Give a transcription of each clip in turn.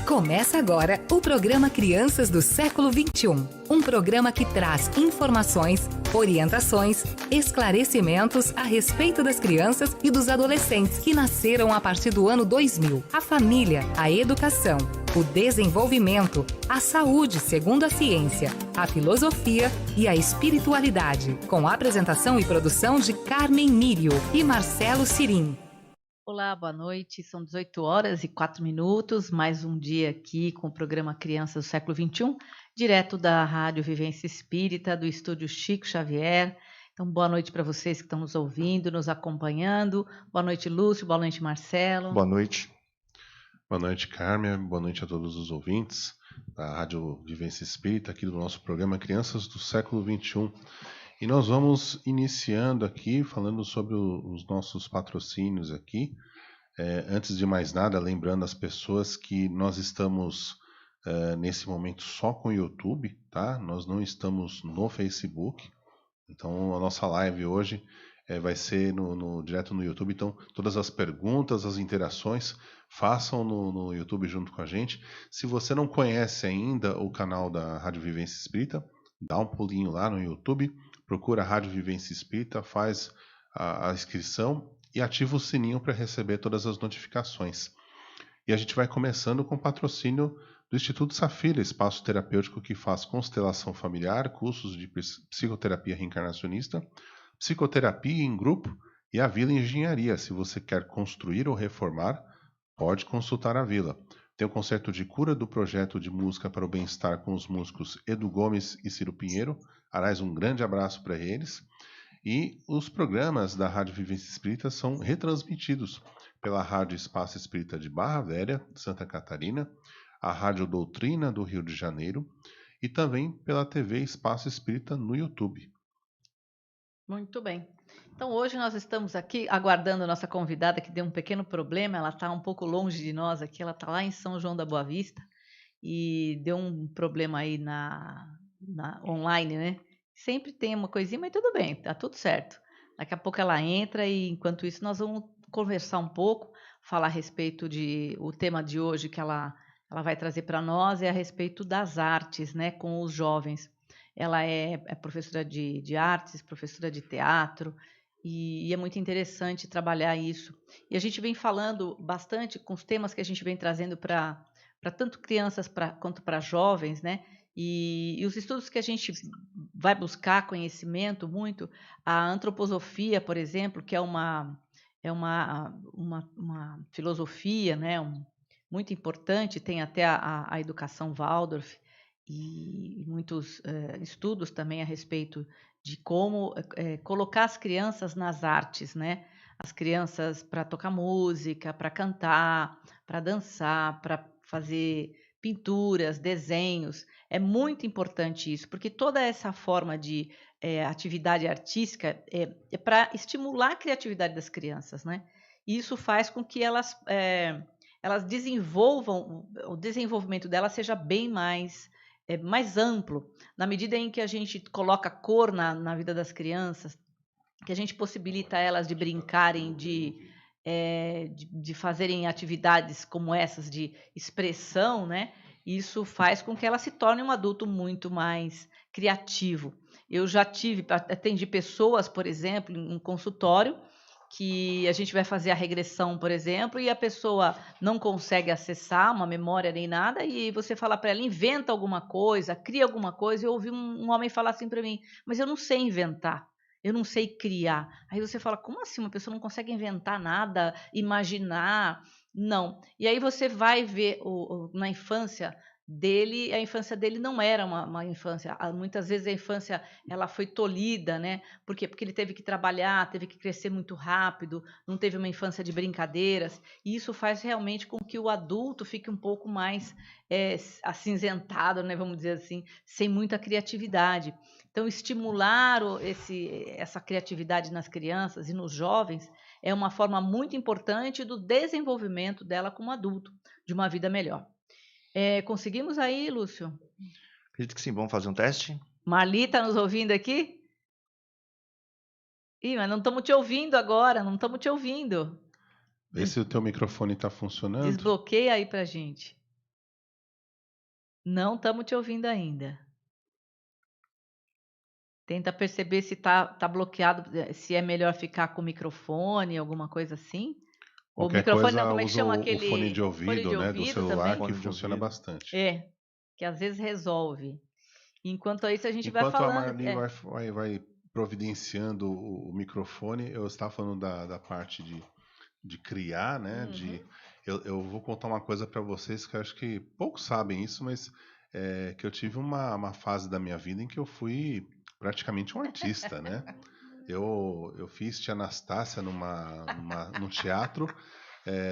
Começa agora o programa Crianças do Século XXI. Um programa que traz informações, orientações, esclarecimentos a respeito das crianças e dos adolescentes que nasceram a partir do ano 2000. A família, a educação, o desenvolvimento, a saúde segundo a ciência, a filosofia e a espiritualidade. Com a apresentação e produção de Carmen Mírio e Marcelo Cirim. Olá, boa noite. São 18h04, mais um dia aqui com o programa Crianças do Século XXI, direto da Rádio Vivência Espírita, do estúdio Chico Xavier. Então, boa noite para vocês que estão nos ouvindo, nos acompanhando. Boa noite, Lúcio. Boa noite, Marcelo. Boa noite. Boa noite, Carmen. Boa noite a todos os ouvintes da Rádio Vivência Espírita, aqui do nosso programa Crianças do Século XXI. E nós vamos iniciando aqui, falando sobre os nossos patrocínios aqui. Antes de mais nada, lembrando as pessoas que nós estamos nesse momento só com o YouTube, tá? Nós não estamos no Facebook. Então a nossa live hoje vai ser direto no YouTube. Então todas as perguntas, as interações, façam no YouTube junto com a gente. Se você não conhece ainda o canal da Rádio Vivência Espírita, dá um pulinho lá no YouTube, procura a Rádio Vivência Espírita, faz a inscrição e ativa o sininho para receber todas as notificações. E a gente vai começando com o patrocínio do Instituto Safira, espaço terapêutico que faz constelação familiar, cursos de psicoterapia reencarnacionista, psicoterapia em grupo e a Vila Engenharia. Se você quer construir ou reformar, pode consultar a Vila. Tem o concerto de cura do projeto de música para o bem-estar com os músicos Edu Gomes e Ciro Pinheiro. Aliás, um grande abraço para eles. E os programas da Rádio Vivência Espírita são retransmitidos pela Rádio Espaço Espírita de Barra Velha, Santa Catarina, a Rádio Doutrina do Rio de Janeiro e também pela TV Espaço Espírita no YouTube. Muito bem. Então hoje nós estamos aqui aguardando a nossa convidada que deu um pequeno problema, ela está um pouco longe de nós aqui, ela está lá em São João da Boa Vista e deu um problema aí na online, né? Sempre tem uma coisinha, mas tudo bem, tá tudo certo. Daqui a pouco ela entra e enquanto isso nós vamos conversar um pouco, falar a respeito o tema de hoje que ela vai trazer para nós é a respeito das artes, né, com os jovens. Ela é professora de artes, professora de teatro, e é muito interessante trabalhar isso. E a gente vem falando bastante com os temas que a gente vem trazendo para tanto crianças quanto para jovens, né? E os estudos que a gente vai buscar conhecimento muito, a antroposofia, por exemplo, que é uma filosofia, né? Muito importante, tem até a educação Waldorf, e muitos estudos também a respeito de como colocar as crianças nas artes, né? As crianças para tocar música, para cantar, para dançar, para fazer pinturas, desenhos. É muito importante isso, porque toda essa forma de atividade artística é para estimular a criatividade das crianças, né? E isso faz com que elas desenvolvam, o desenvolvimento delas seja bem mais amplo, na medida em que a gente coloca cor na vida das crianças, que a gente possibilita elas de brincarem, de fazerem atividades como essas de expressão, né? Isso faz com que ela se torne um adulto muito mais criativo. Eu já atendi pessoas, por exemplo, em um consultório, que a gente vai fazer a regressão, por exemplo, e a pessoa não consegue acessar uma memória nem nada, e você fala para ela, inventa alguma coisa, cria alguma coisa. Eu ouvi um homem falar assim para mim, mas eu não sei inventar, eu não sei criar. Aí você fala, como assim? Uma pessoa não consegue inventar nada, imaginar? Não. E aí você vai ver na infância dele, a infância dele não era uma infância, muitas vezes a infância ela foi tolhida, né? Por quê? Porque ele teve que trabalhar, teve que crescer muito rápido, não teve uma infância de brincadeiras, e isso faz realmente com que o adulto fique um pouco mais acinzentado, né? Vamos dizer assim, sem muita criatividade. Então, estimular essa criatividade nas crianças e nos jovens é uma forma muito importante do desenvolvimento dela como adulto, de uma vida melhor. Conseguimos aí, Lúcio? Acredito que sim, vamos fazer um teste? Marli, está nos ouvindo aqui? Ih, mas não estamos te ouvindo agora, não estamos te ouvindo. Vê se o teu microfone está funcionando. Desbloqueia aí pra gente. Não estamos te ouvindo ainda. Tenta perceber se tá bloqueado, se é melhor ficar com o microfone, alguma coisa assim. O Qualquer microfone não, coisa, como é que usa chama o fone aquele de fone ouvido, de né, do ouvido celular, também? que Fone de funciona ouvido. bastante. É, que às vezes resolve. Enquanto isso, a gente vai Enquanto a falando. Marli vai providenciando o microfone, eu estava falando da parte de criar, né? Eu vou contar uma coisa para vocês que eu acho que poucos sabem isso, mas que eu tive uma fase da minha vida em que eu fui praticamente um artista, né? Eu fiz Tia Anastácia num teatro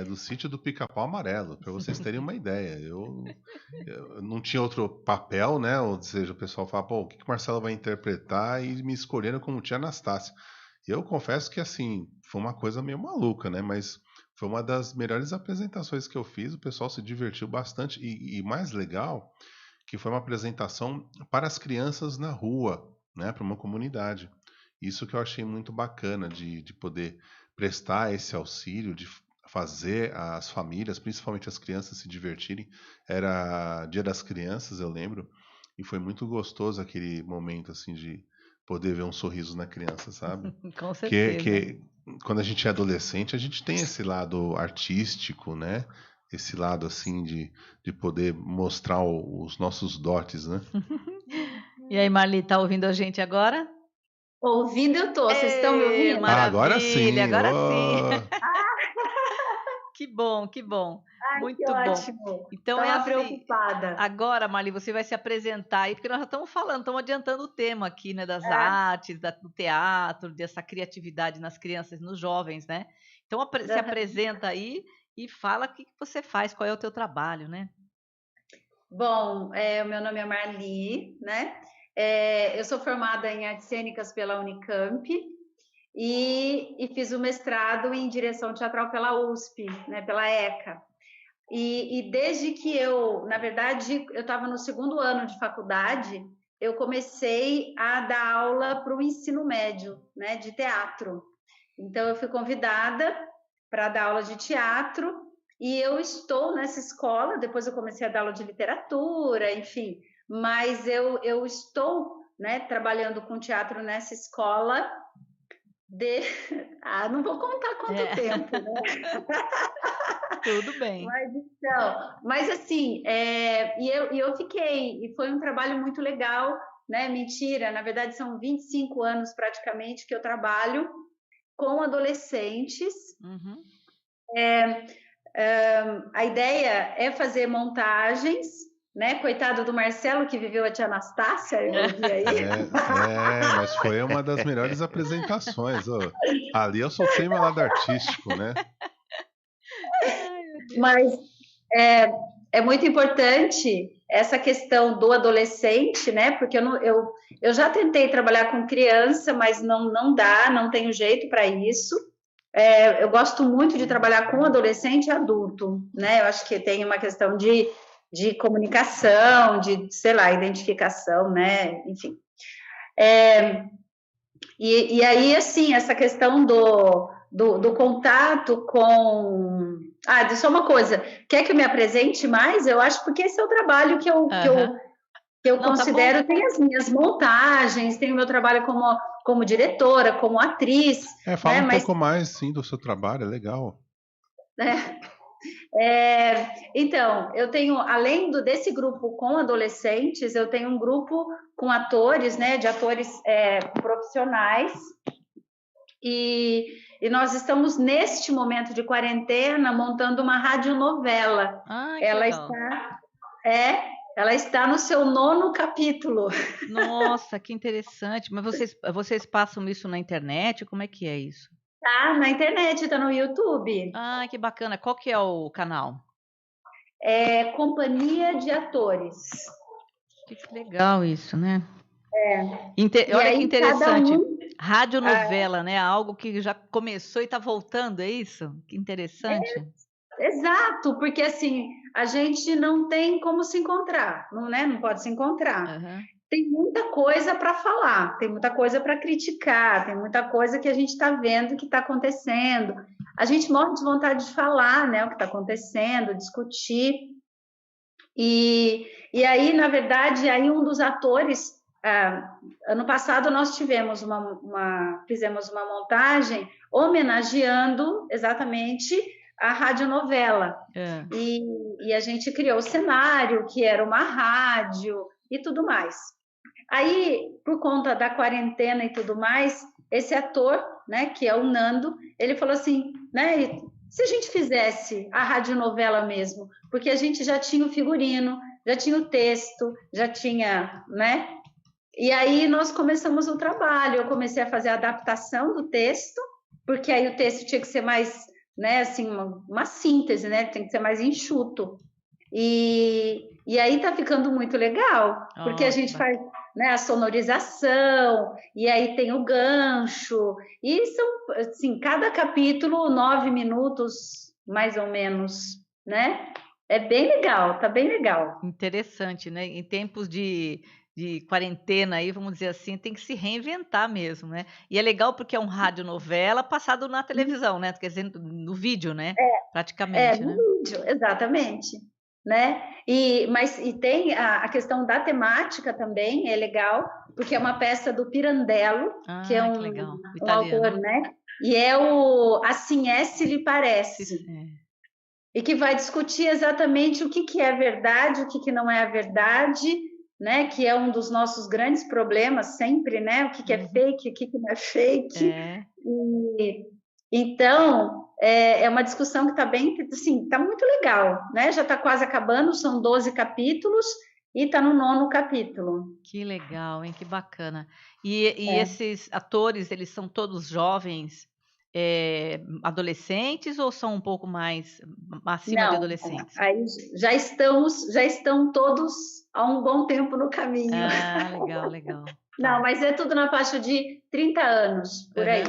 do Sítio do Pica-Pau Amarelo, para vocês terem uma ideia. Eu não tinha outro papel, né? Ou seja, o pessoal fala, pô, o que o Marcelo vai interpretar? E me escolheram como Tia Anastácia. E eu confesso que, assim, foi uma coisa meio maluca, né? Mas foi uma das melhores apresentações que eu fiz. O pessoal se divertiu bastante. E mais legal, que foi uma apresentação para as crianças na rua, né? Para uma comunidade. Isso que eu achei muito bacana de poder prestar esse auxílio, de fazer as famílias, principalmente as crianças, se divertirem. Era Dia das Crianças, eu lembro, e foi muito gostoso aquele momento assim de poder ver um sorriso na criança, sabe? Com certeza. Que quando a gente é adolescente, a gente tem esse lado artístico, né? Esse lado assim de poder mostrar os nossos dotes, né? E aí, Marli, tá ouvindo a gente agora? Ouvindo eu tô, vocês estão me ouvindo? Maravilha, agora sim. agora Oh. sim. Que bom, que bom. Ai, Muito que bom. ótimo. Então Tava é assim, preocupada. agora, Marli, você vai se apresentar aí, porque nós já estamos falando, estamos adiantando o tema aqui, né, das artes, do teatro, dessa criatividade nas crianças, nos jovens, né? Então se apresenta aí e fala o que você faz, qual é o teu trabalho, né? Bom, o meu nome é Marli, né? Eu sou formada em artes cênicas pela Unicamp e fiz o mestrado em direção teatral pela USP, né? Pela ECA. E desde que na verdade, eu estava no segundo ano de faculdade, eu comecei a dar aula para o ensino médio, né? De teatro. Então, eu fui convidada para dar aula de teatro e eu estou nessa escola. Depois eu comecei a dar aula de literatura, enfim, mas eu estou, né, trabalhando com teatro nessa escola não vou contar quanto tempo, né? Tudo bem. Mas assim, eu fiquei, e foi um trabalho muito legal, né? Mentira, na verdade são 25 anos praticamente que eu trabalho com adolescentes. A ideia é fazer montagens, né? Coitado do Marcelo que viveu a Tia Anastácia, eu ouvi aí. Mas foi uma das melhores apresentações. Ali eu soltei meu lado artístico, né? Mas é muito importante essa questão do adolescente, né? Porque eu já tentei trabalhar com criança, mas não dá, não tenho jeito para isso. Eu gosto muito de trabalhar com adolescente e adulto, né? Eu acho que tem uma questão de comunicação, de, sei lá, identificação, né? Enfim. E aí, assim, essa questão do contato com... só uma coisa. Quer que eu me apresente mais? Eu acho porque esse é o trabalho que eu considero. Tá, tem as minhas montagens, tem o meu trabalho como diretora, como atriz. Fala um pouco mais, sim, do seu trabalho, é legal. Então, eu tenho, além desse grupo com adolescentes, eu tenho um grupo com atores, né, de atores profissionais, e nós estamos, neste momento de quarentena, montando uma radionovela. Ela está no seu 9º capítulo. Nossa, que interessante. Mas vocês passam isso na internet? Como é que é isso? Tá na internet, tá no YouTube. Que bacana. Qual que é o canal? Companhia de Atores. Que legal isso, né? Olha que interessante. Radionovela, né? Algo que já começou e está voltando, é isso? Que interessante. Exato, porque assim, a gente não tem como se encontrar, não pode se encontrar. Tem muita coisa para falar, tem muita coisa para criticar, tem muita coisa que a gente está vendo que está acontecendo. A gente morre de vontade de falar, né, o que está acontecendo, discutir. E aí, na verdade, aí um dos atores, ano passado nós tivemos fizemos uma montagem homenageando exatamente a radionovela. E a gente criou o cenário, que era uma rádio e tudo mais. Aí, por conta da quarentena e tudo mais, esse ator, né, que é o Nando, ele falou assim, né, se a gente fizesse a radionovela mesmo, porque a gente já tinha o figurino, já tinha o texto, já tinha, né? E aí nós começamos o trabalho, eu comecei a fazer a adaptação do texto, porque aí o texto tinha que ser mais, né, assim, uma síntese, né, tem que ser mais enxuto. E aí tá ficando muito legal, porque a gente faz, né, a sonorização, e aí tem o gancho, e são, assim, cada capítulo 9 minutos, mais ou menos, né? É bem legal, tá bem legal. Interessante, né? Em tempos de quarentena aí, vamos dizer assim, tem que se reinventar mesmo, né? E é legal porque é um radionovela passado na televisão, né? Quer dizer, no vídeo, né? Praticamente, no né? vídeo, exatamente. Né? E tem a questão da temática também, é legal, porque é uma peça do Pirandello, que é um autor, né? E é o Assim é se lhe parece. E que vai discutir exatamente o que é verdade, o que não é a verdade, né? Que é um dos nossos grandes problemas sempre, né? O que é fake, o que não é fake. Então, é uma discussão que está bem, assim, está muito legal, né? Já está quase acabando, são 12 capítulos e está no 9º capítulo. Que legal, hein? Que bacana. E esses atores, eles são todos jovens, adolescentes ou são um pouco mais acima de adolescentes? Aí já estão todos há um bom tempo no caminho. Legal, legal. Não, mas é tudo na faixa de 30 anos, por aí.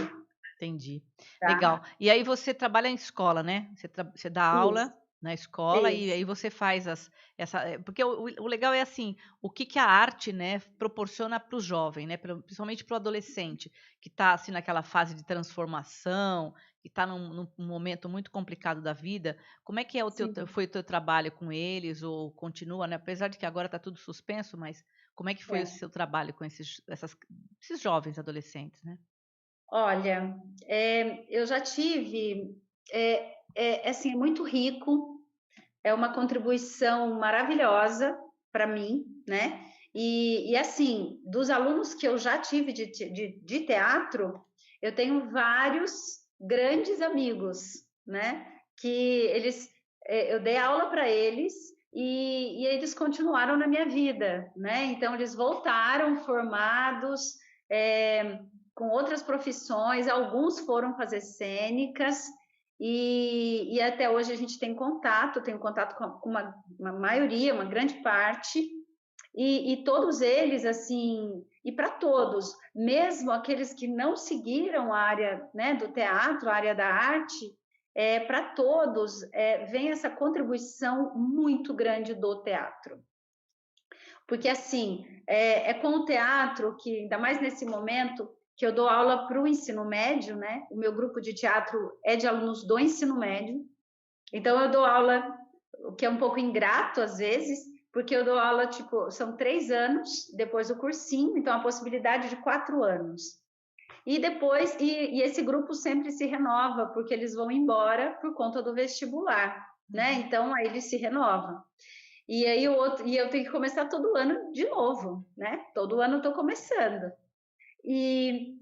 Entendi. Tá. Legal. E aí você trabalha em escola, né? Você dá aula na escola e aí você faz porque o legal é assim, o que a arte, né, proporciona para o jovem, né, principalmente para o adolescente, que está assim naquela fase de transformação, que está num momento muito complicado da vida. Como é que foi o teu trabalho com eles ou continua, né? Apesar de que agora está tudo suspenso, mas como é que foi o seu trabalho com esses jovens adolescentes, né? Olha, eu já tive, assim, é muito rico, é uma contribuição maravilhosa para mim, né? E assim, dos alunos que eu já tive de teatro, eu tenho vários grandes amigos, né? Que eu dei aula para eles e eles continuaram na minha vida, né? Então, eles voltaram formados, com outras profissões, alguns foram fazer cênicas e até hoje a gente tenho contato com uma maioria, uma grande parte, e todos eles, assim, e para todos, mesmo aqueles que não seguiram a área, né, do teatro, a área da arte, para todos vem essa contribuição muito grande do teatro. Porque, assim, é com o teatro que, ainda mais nesse momento, que eu dou aula para o ensino médio, né? O meu grupo de teatro é de alunos do ensino médio. Então, eu dou aula, o que é um pouco ingrato às vezes, porque eu dou aula, tipo, são 3 anos, depois o cursinho, então a possibilidade de 4 anos. E depois, e esse grupo sempre se renova, porque eles vão embora por conta do vestibular, né? Então, aí eles se renovam. E aí eu tenho que começar todo ano de novo, né? Todo ano eu estou começando. E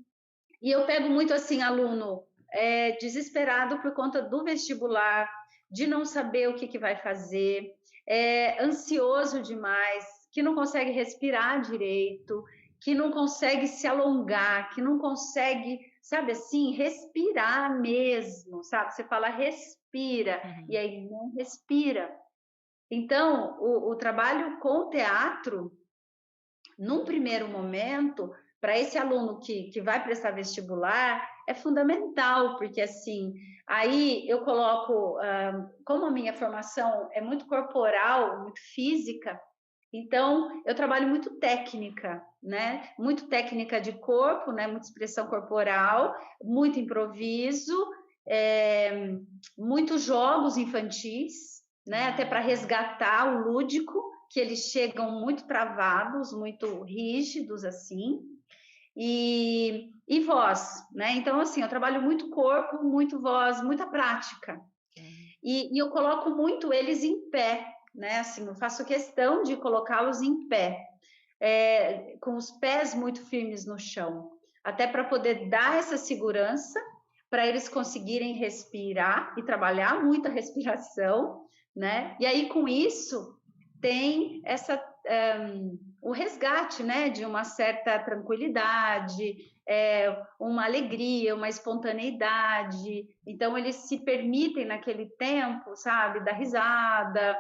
eu pego muito assim, aluno desesperado por conta do vestibular, de não saber o que vai fazer, ansioso demais, que não consegue respirar direito, que não consegue se alongar, que não consegue, sabe assim, respirar mesmo, sabe? Você fala respira, e aí não respira. Então, o trabalho com o teatro, num primeiro momento, para esse aluno que vai prestar vestibular, é fundamental, porque assim, aí eu coloco, como a minha formação é muito corporal, muito física, então eu trabalho muito técnica, né? Muito técnica de corpo, né? Muita expressão corporal, muito improviso, muitos jogos infantis, né? Até para resgatar o lúdico, que eles chegam muito travados, muito rígidos, assim. E voz, né? Então, assim, eu trabalho muito corpo, muito voz, muita prática. E eu coloco muito eles em pé, né? Assim, eu faço questão de colocá-los em pé, com os pés muito firmes no chão, até para poder dar essa segurança, para eles conseguirem respirar e trabalhar muita respiração, né? E aí, com isso, tem o resgate, né, de uma certa tranquilidade, uma alegria, uma espontaneidade. Então, eles se permitem naquele tempo, sabe, dar risada,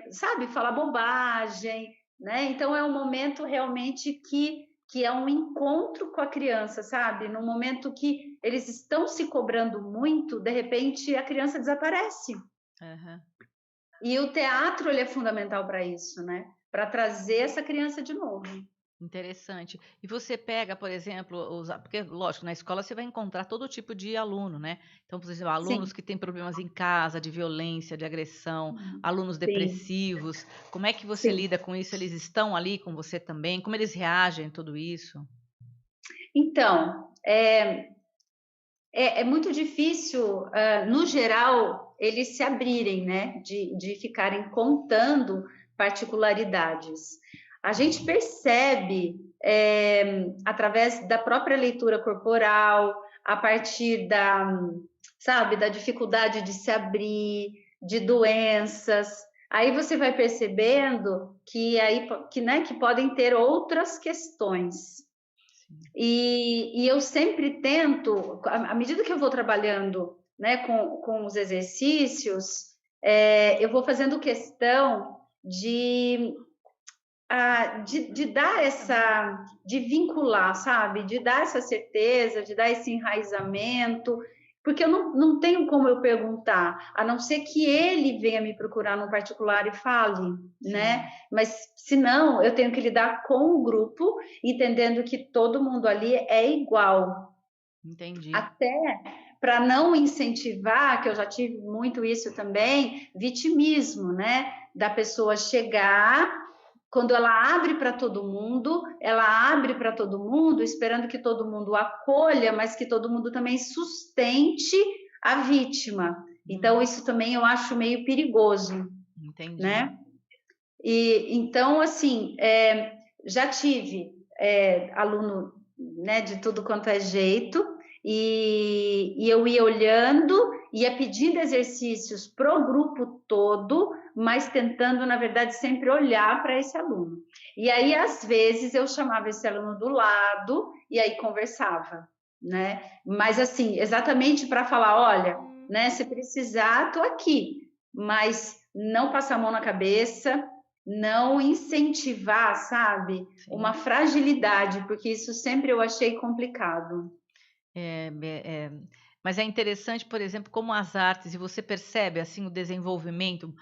sabe, falar bobagem, né? Então, é um momento realmente que é um encontro com a criança, sabe? No momento que eles estão se cobrando muito, de repente a criança desaparece. Uhum. E o teatro, ele é fundamental para isso, né? Para trazer essa criança de novo. Interessante. E você pega, por exemplo, porque, lógico, na escola você vai encontrar todo tipo de aluno, né? Então, por exemplo, alunos Sim. que têm problemas em casa, de violência, de agressão, alunos Sim. depressivos. Como é que você Sim. lida com isso? Eles estão ali com você também? Como eles reagem a tudo isso? Então, é muito difícil, no geral, eles se abrirem, né? De ficarem contando particularidades. A gente percebe, através da própria leitura corporal, a partir da dificuldade de se abrir, de doenças. Aí você vai percebendo que podem ter outras questões. E eu sempre tento, à medida que eu vou trabalhando, né, com os exercícios, eu vou fazendo questão de dar de vincular, sabe? De dar essa certeza, de dar esse enraizamento, porque eu não tenho como eu perguntar, a não ser que ele venha me procurar no particular e fale, né? Mas, senão, eu tenho que lidar com o grupo, entendendo que todo mundo ali é igual. Entendi. Até para não incentivar, que eu já tive muito isso também, vitimismo, né? Da pessoa chegar, quando ela abre para todo mundo, esperando que todo mundo acolha, mas que todo mundo também sustente a vítima. Então, isso também eu acho meio perigoso. Entendi. Né? E, então, assim, já tive aluno, né, de tudo quanto é jeito, e eu ia olhando, ia pedindo exercícios pro grupo todo, mas tentando, na verdade, sempre olhar para esse aluno. E aí, às vezes, eu chamava esse aluno do lado e aí conversava, né? Mas, assim, exatamente para falar, olha, né, se precisar, tô aqui, mas não passar a mão na cabeça, não incentivar, sabe? Sim. Uma fragilidade, porque isso sempre eu achei complicado. Mas é interessante, por exemplo, como as artes, e você percebe assim o desenvolvimento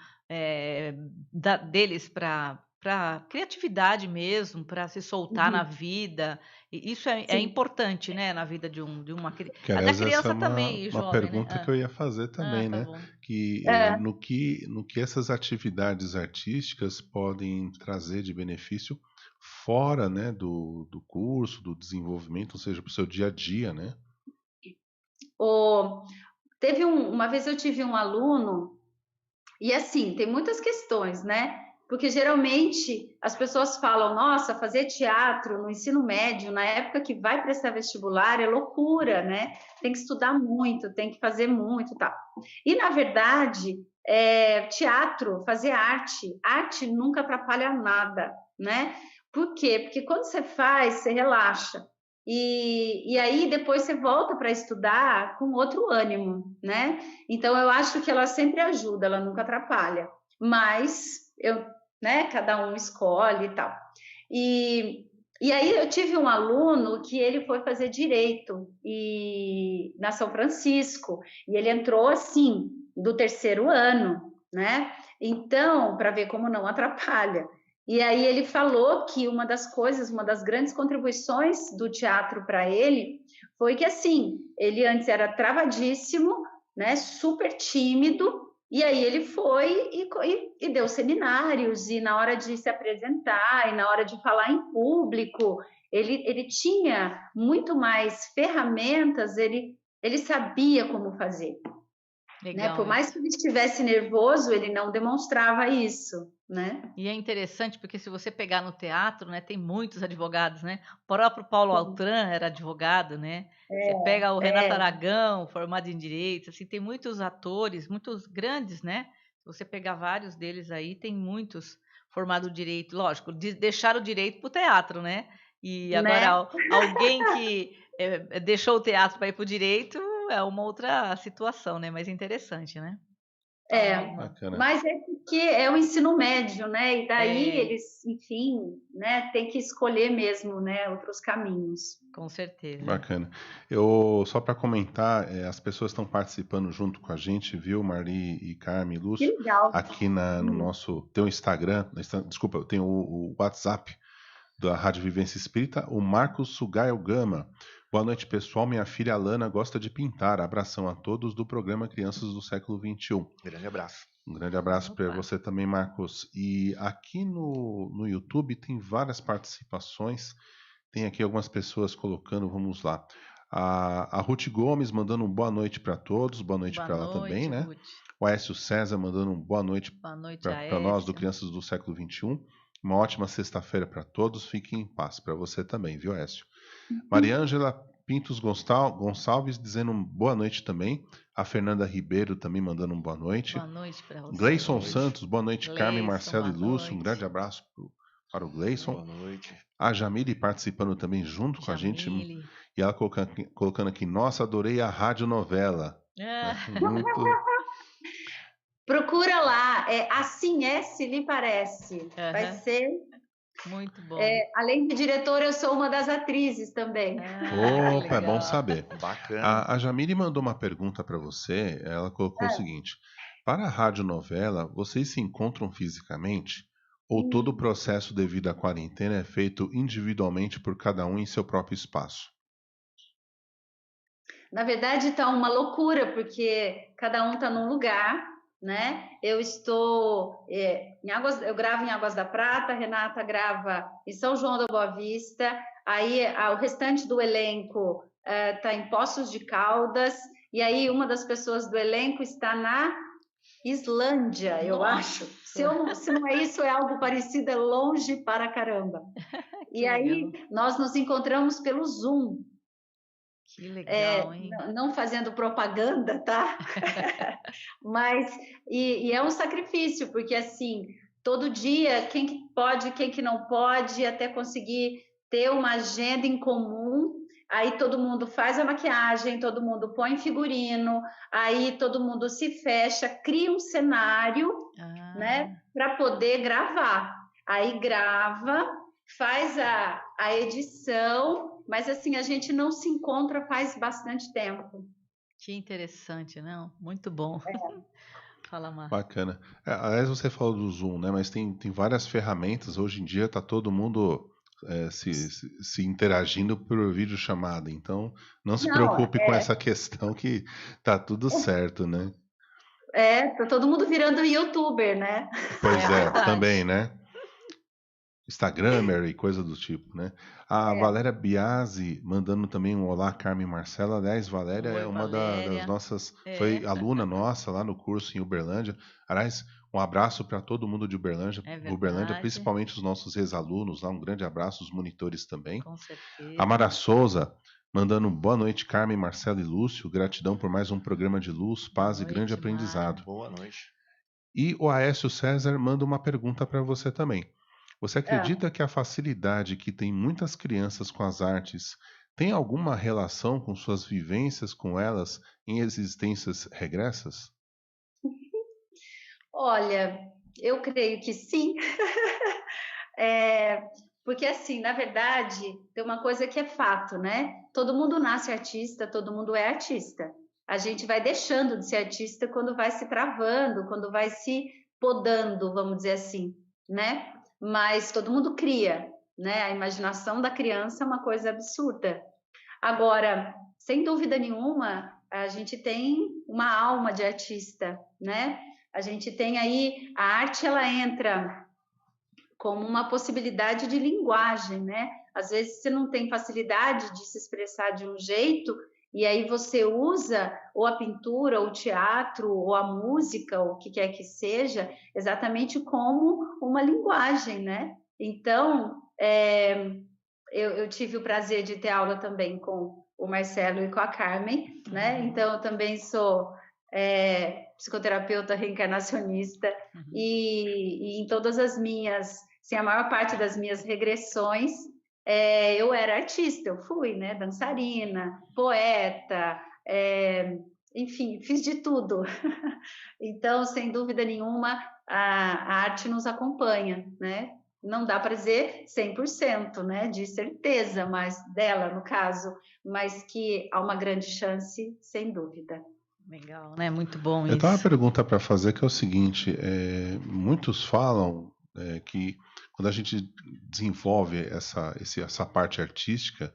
deles para criatividade mesmo, para se soltar na vida. E isso é importante, né, na vida de uma criança. Que, aliás, Da criança essa é também, uma jovem, pergunta né? que eu ia fazer também, tá né? bom. Que, no que essas atividades artísticas podem trazer de benefício fora, né, do curso, do desenvolvimento, ou seja, para o seu dia a dia, né? Uma vez eu tive um aluno, e assim, tem muitas questões, né? Porque geralmente as pessoas falam, nossa, fazer teatro no ensino médio, na época que vai prestar vestibular, é loucura, né? Tem que estudar muito, tem que fazer muito e tal. E, na verdade, teatro, fazer arte nunca atrapalha nada, né? Por quê? Porque quando você faz, você relaxa. E aí depois você volta para estudar com outro ânimo, né? Então eu acho que ela sempre ajuda, ela nunca atrapalha. Mas né, cada um escolhe e tal. E aí eu tive um aluno que ele foi fazer direito na São Francisco, e ele entrou assim, do 3º ano, né? Então, para ver como não atrapalha. E aí ele falou que uma das grandes contribuições do teatro para ele foi que, assim, ele antes era travadíssimo, né, super tímido, E aí ele foi e deu seminários, e na hora de se apresentar, e na hora de falar em público, ele tinha muito mais ferramentas, ele sabia como fazer. Né? Por mais que ele estivesse nervoso, ele não demonstrava isso, né? E é interessante porque se você pegar no teatro, né, tem muitos advogados, né? O próprio Paulo Altran era advogado, né? Você pega o Renato Aragão, formado em direito, assim, tem muitos atores, muitos grandes, né? Se você pegar vários deles aí, tem muitos formados em direito, lógico, deixaram o direito para o teatro, né? E agora alguém que deixou o teatro para ir para o direito é uma outra situação, né? Mas interessante, né? Mas é porque é o ensino médio, né? E daí eles, enfim, né, tem que escolher mesmo, né, outros caminhos. Com certeza. Bacana. Só para comentar, as pessoas estão participando junto com a gente, viu, Marli e Carmen e Lúcio? Que legal. Aqui no nosso, tem o Instagram, desculpa, tem o WhatsApp da Rádio Vivência Espírita, o Marcos Sugaio Gama. Boa noite, pessoal. Minha filha Alana gosta de pintar. Abração a todos do programa Crianças do Século XXI. Grande abraço. Um grande abraço para você também, Marcos. E aqui no YouTube tem várias participações. Tem aqui algumas pessoas colocando, vamos lá. A Ruth Gomes mandando um boa noite para todos. Boa noite para ela também, né? Ruth. O Aécio César mandando um boa noite para nós do Crianças do Século XXI. Uma ótima sexta-feira para todos. Fiquem em paz. Para você também, viu, Aécio? Maria Ângela Pintos Gonçalves dizendo boa noite também. A Fernanda Ribeiro também mandando um boa noite. Boa noite para você. Gleison Santos, boa noite. Carmen, Marcelo e Lúcio, um grande abraço para o Gleison. Boa noite. A Jamile participando também junto com a gente. E ela colocando aqui, nossa, adorei a radionovela. Muito... Procura lá, Assim É Se Lhe Parece. Vai ser... Muito bom. Além de diretora, eu sou uma das atrizes também. Opa, é bom saber. Bacana. A Jamile mandou uma pergunta para você. Ela colocou o seguinte: para a radionovela, vocês se encontram fisicamente? Ou todo o processo devido à quarentena é feito individualmente por cada um em seu próprio espaço? Na verdade, está uma loucura, porque cada um está num lugar, né? Eu estou eu gravo em Águas da Prata, a Renata grava em São João da Boa Vista, aí o restante do elenco está em Poços de Caldas, e aí uma das pessoas do elenco está na Islândia, eu acho. Se não é isso, é algo parecido, é longe para caramba. E aí nós nos encontramos pelo Zoom. Que legal, hein? Não fazendo propaganda, tá? Mas, e é um sacrifício, porque assim, todo dia, quem que pode, quem que não pode, até conseguir ter uma agenda em comum, aí todo mundo faz a maquiagem, todo mundo põe figurino, aí todo mundo se fecha, cria um cenário, né, para poder gravar. Aí grava, faz a edição, mas assim, a gente não se encontra faz bastante tempo. Que interessante, não? Muito bom. Fala, Mar. Bacana. Aliás, você falou do Zoom, né? Mas tem várias ferramentas. Hoje em dia está todo mundo se interagindo por videochamada. Então, não se preocupe com essa questão que tá tudo certo, né? Tá todo mundo virando youtuber, né? Pois também, né? Instagramer e coisa do tipo, né? A Valéria Biasi mandando também um olá, Carmen e Marcela. Aliás, Valéria é uma das nossas... Foi aluna nossa lá no curso em Uberlândia. Aliás, um abraço para todo mundo de Uberlândia, principalmente os nossos ex-alunos lá. Um grande abraço, os monitores também. Com certeza. A Mara Souza mandando boa noite, Carmen, Marcelo e Lúcio. Gratidão por mais um programa de luz, paz e grande aprendizado. Boa noite. E o Aécio César manda uma pergunta para você também. Você acredita que a facilidade que tem muitas crianças com as artes tem alguma relação com suas vivências com elas em existências regressas? Olha, eu creio que sim. Porque assim, na verdade, tem uma coisa que é fato, né? Todo mundo nasce artista, todo mundo é artista. A gente vai deixando de ser artista quando vai se travando, quando vai se podando, vamos dizer assim, né? Mas todo mundo cria, né? A imaginação da criança é uma coisa absurda. Agora, sem dúvida nenhuma, a gente tem uma alma de artista, né? A gente tem aí, a arte ela entra como uma possibilidade de linguagem, né? Às vezes você não tem facilidade de se expressar de um jeito, e aí você usa ou a pintura, ou o teatro, ou a música, ou o que quer que seja, exatamente como uma linguagem, né? Então, eu tive o prazer de ter aula também com o Marcelo e com a Carmen, né? Então, eu também sou psicoterapeuta reencarnacionista, e em todas as minhas, assim, a maior parte das minhas regressões, eu era artista, eu fui, né? Dançarina, poeta, enfim, fiz de tudo. Então, sem dúvida nenhuma, a arte nos acompanha, né? Não dá para dizer 100%, né, de certeza, mas dela, no caso, mas que há uma grande chance, sem dúvida. Legal, né? Muito bom isso. Eu tenho uma pergunta para fazer que é o seguinte: muitos falam que quando a gente desenvolve essa parte artística,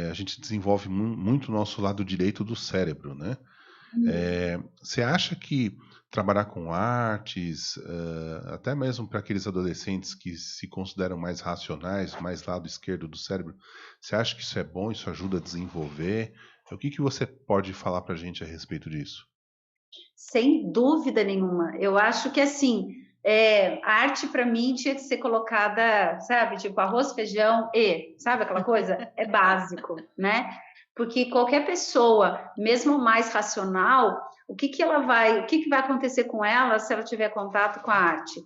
a gente desenvolve muito o nosso lado direito do cérebro, né? Você acha que trabalhar com artes, até mesmo para aqueles adolescentes que se consideram mais racionais, mais lado esquerdo do cérebro, você acha que isso é bom, isso ajuda a desenvolver? O que você pode falar para a gente a respeito disso? Sem dúvida nenhuma. Eu acho que, assim, a arte para mim tinha que ser colocada, sabe, tipo arroz, feijão sabe aquela coisa? É básico, né? Porque qualquer pessoa, mesmo mais racional, o que vai acontecer com ela se ela tiver contato com a arte?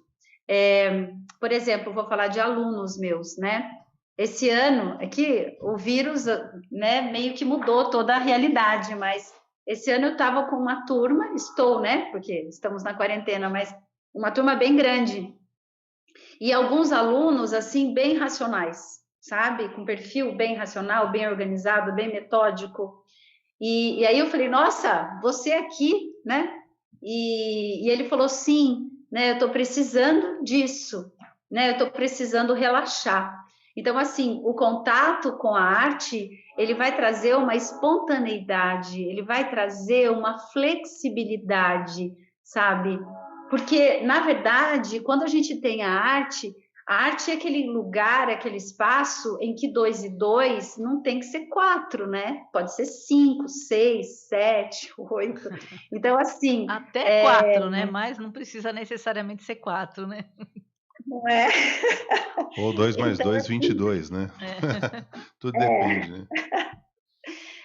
Por exemplo, vou falar de alunos meus, né? Esse ano, aqui, o vírus, né, meio que mudou toda a realidade, mas esse ano eu estava com uma turma, né, porque estamos na quarentena, mas uma turma bem grande, e alguns alunos, assim, bem racionais, sabe? Com perfil bem racional, bem organizado, bem metódico. E aí eu falei, nossa, você aqui, né? E ele falou, sim, né? Eu estou precisando disso, né? Eu estou precisando relaxar. Então, assim, o contato com a arte, ele vai trazer uma espontaneidade, ele vai trazer uma flexibilidade, sabe? Porque, na verdade, quando a gente tem a arte é aquele lugar, aquele espaço em que 2 e 2 não tem que ser 4, né? Pode ser 5, 6, 7, 8. Então, assim... Até 4, né? Mas não precisa necessariamente ser 4, né? Não é? Ou 2 mais 2, 22, né? Tudo depende, né?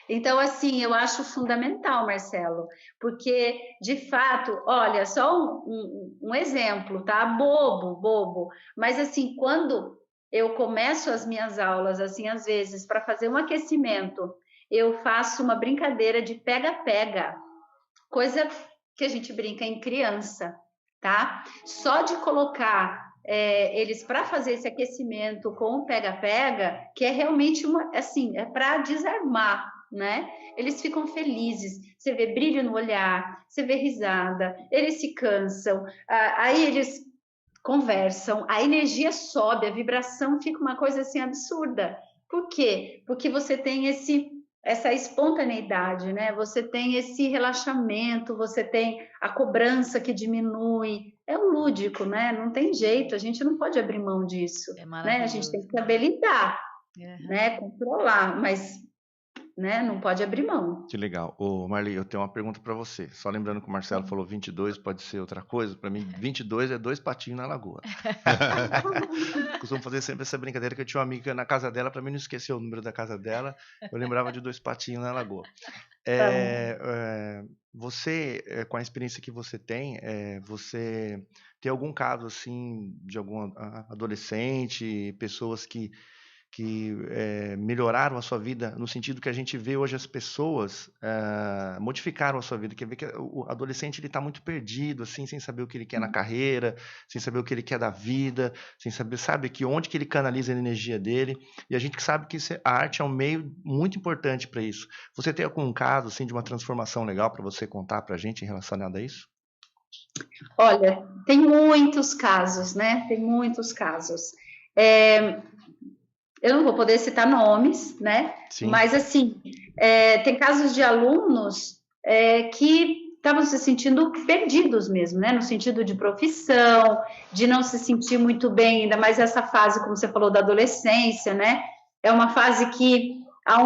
Então, assim, eu acho fundamental, Marcelo, porque, de fato, olha, só um exemplo, tá? Bobo, mas, assim, quando eu começo as minhas aulas, assim, às vezes, para fazer um aquecimento, eu faço uma brincadeira de pega-pega, coisa que a gente brinca em criança, tá? Só de colocar eles para fazer esse aquecimento com o pega-pega, que é realmente assim, é para desarmar, né? Eles ficam felizes, você vê brilho no olhar, você vê risada, eles se cansam, aí eles conversam, a energia sobe, a vibração fica uma coisa assim absurda. Por quê? Porque você tem essa espontaneidade, né? Você tem esse relaxamento, você tem a cobrança que diminui, é o lúdico, né? Não tem jeito, a gente não pode abrir mão disso, né? A gente tem que saber lidar, né? Controlar, mas, né? Não pode abrir mão. Que legal. Ô, Marli, eu tenho uma pergunta para você. Só lembrando que o Marcelo falou 22, pode ser outra coisa. Para mim, 22 é 2 patinhos na lagoa. Costumo fazer sempre essa brincadeira, que eu tinha uma amiga na casa dela, para mim não esquecer o número da casa dela, eu lembrava de 2 patinhos na lagoa. Você, com a experiência que você tem algum caso assim de algum adolescente, pessoas que melhoraram a sua vida, no sentido que a gente vê hoje as pessoas modificaram a sua vida, quer ver que o adolescente ele está muito perdido, assim, sem saber o que ele quer na carreira, sem saber o que ele quer da vida, sem saber, sabe, que onde que ele canaliza a energia dele, e a gente sabe que a arte é um meio muito importante para isso. Você tem algum caso, assim, de uma transformação legal para você contar para a gente relacionado a isso? Olha, tem muitos casos, né? Tem muitos casos. Eu não vou poder citar nomes, né? Sim. Mas, assim, tem casos de alunos que estavam se sentindo perdidos mesmo, né? No sentido de profissão, de não se sentir muito bem, ainda mais essa fase, como você falou, da adolescência, né? É uma fase que há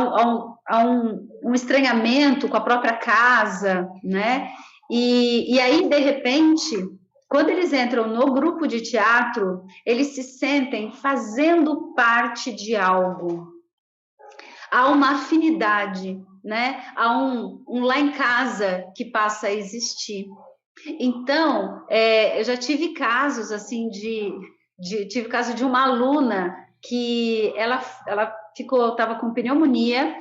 um estranhamento com a própria casa, né? E aí, de repente, quando eles entram no grupo de teatro, eles se sentem fazendo parte de algo. Há uma afinidade, né? Há um lá em casa que passa a existir. Então, eu já tive casos assim tive caso de uma aluna que ela estava com pneumonia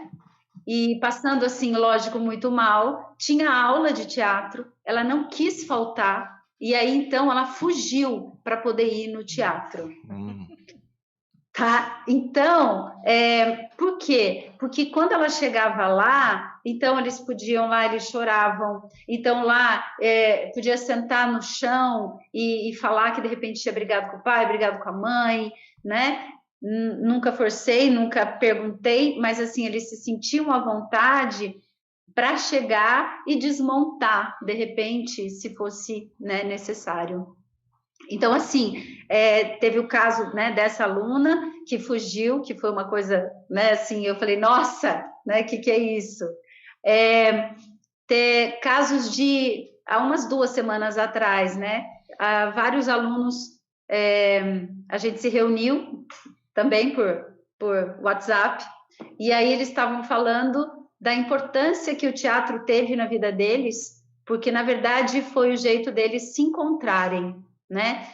e passando assim, lógico, muito mal. Tinha aula de teatro, ela não quis faltar e aí então ela fugiu para poder ir no teatro. Tá? Então, por quê? Porque quando ela chegava lá, então eles podiam lá, eles choravam, então lá podia sentar no chão e falar que de repente tinha brigado com o pai, brigado com a mãe, né? Nunca forcei, nunca perguntei, mas assim, eles se sentiam à vontade para chegar e desmontar, de repente, se fosse, né, necessário. Então, assim, teve o caso, né, dessa aluna que fugiu, que foi uma coisa, né, assim, eu falei, nossa, né, que é isso? Ter casos há umas 2 semanas atrás, né, vários alunos, a gente se reuniu também por WhatsApp, e aí eles estavam falando da importância que o teatro teve na vida deles, porque, na verdade, foi o jeito deles se encontrarem, né?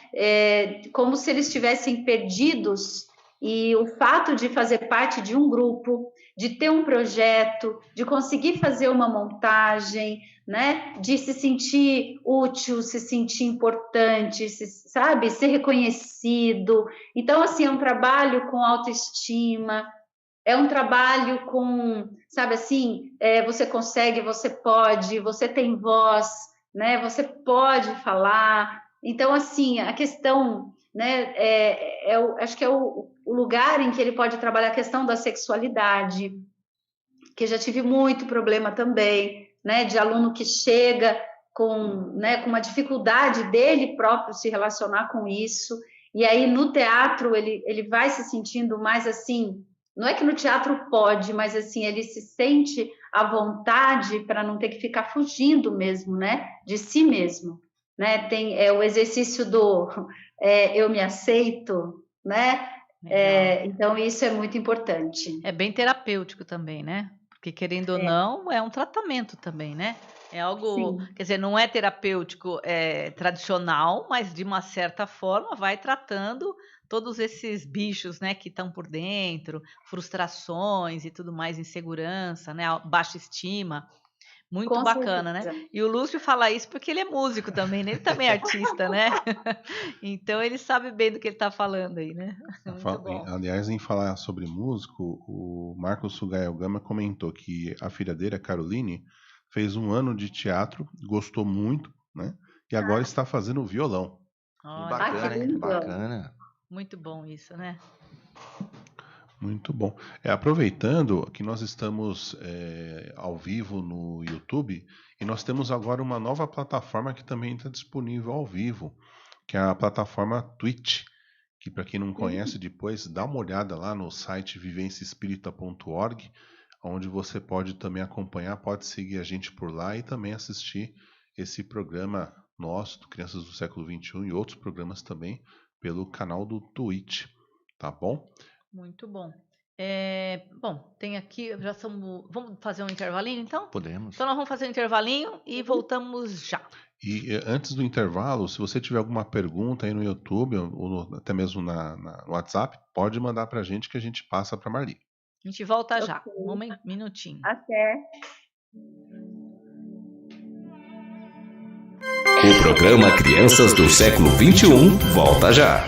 Como se eles estivessem perdidos e o fato de fazer parte de um grupo, de ter um projeto, de conseguir fazer uma montagem, né? De se sentir útil, se sentir importante, sabe? Ser reconhecido. Então, assim, é um trabalho com autoestima, é um trabalho com, sabe assim, você consegue, você pode, você tem voz, né? Você pode falar. Então, assim, a questão, né, acho que é o lugar em que ele pode trabalhar a questão da sexualidade, que eu já tive muito problema também, né, de aluno que chega com uma dificuldade dele próprio se relacionar com isso, e aí no teatro ele vai se sentindo mais assim, não é que no teatro pode, mas assim, ele se sente à vontade para não ter que ficar fugindo mesmo, né, de si mesmo. Né? Tem o exercício do eu me aceito, né? Então isso é muito importante. É bem terapêutico também, né? Porque querendo ou não, é um tratamento também, né? É algo, quer dizer, não é terapêutico tradicional, mas de uma certa forma vai tratando todos esses bichos, né, que estão por dentro, frustrações e tudo mais, insegurança, né, baixa estima. Muito Com bacana, certeza. né? E o Lúcio fala isso porque ele é músico também, né? Ele também é artista, né? Então ele sabe bem do que ele está falando aí, né? Muito bom. Aliás, em falar sobre músico, o Marcos Sugael Gama comentou que a filha dele, a Caroline, fez 1 ano de teatro, gostou muito, né? E agora está fazendo violão. Olha, Bacana, hein? Bacana. muito bom isso, né? Muito bom. Aproveitando que nós estamos ao vivo no YouTube e nós temos agora uma nova plataforma que também está disponível ao vivo, que é a plataforma Twitch, que para quem não conhece, depois dá uma olhada lá no site vivenciaespírita.org, onde você pode também acompanhar, pode seguir a gente por lá e também assistir esse programa nosso, do Crianças do Século XXI, e outros programas também pelo canal do Twitch, tá bom? Muito bom. Bom, tem aqui, já somos. Vamos fazer um intervalinho então? Podemos. Então nós vamos fazer um intervalinho e voltamos já. E antes do intervalo, se você tiver alguma pergunta aí no YouTube ou até mesmo no WhatsApp, pode mandar para a gente que a gente passa para Marli. A gente volta já. Um minutinho. Até. O programa Crianças do Século XXI volta já.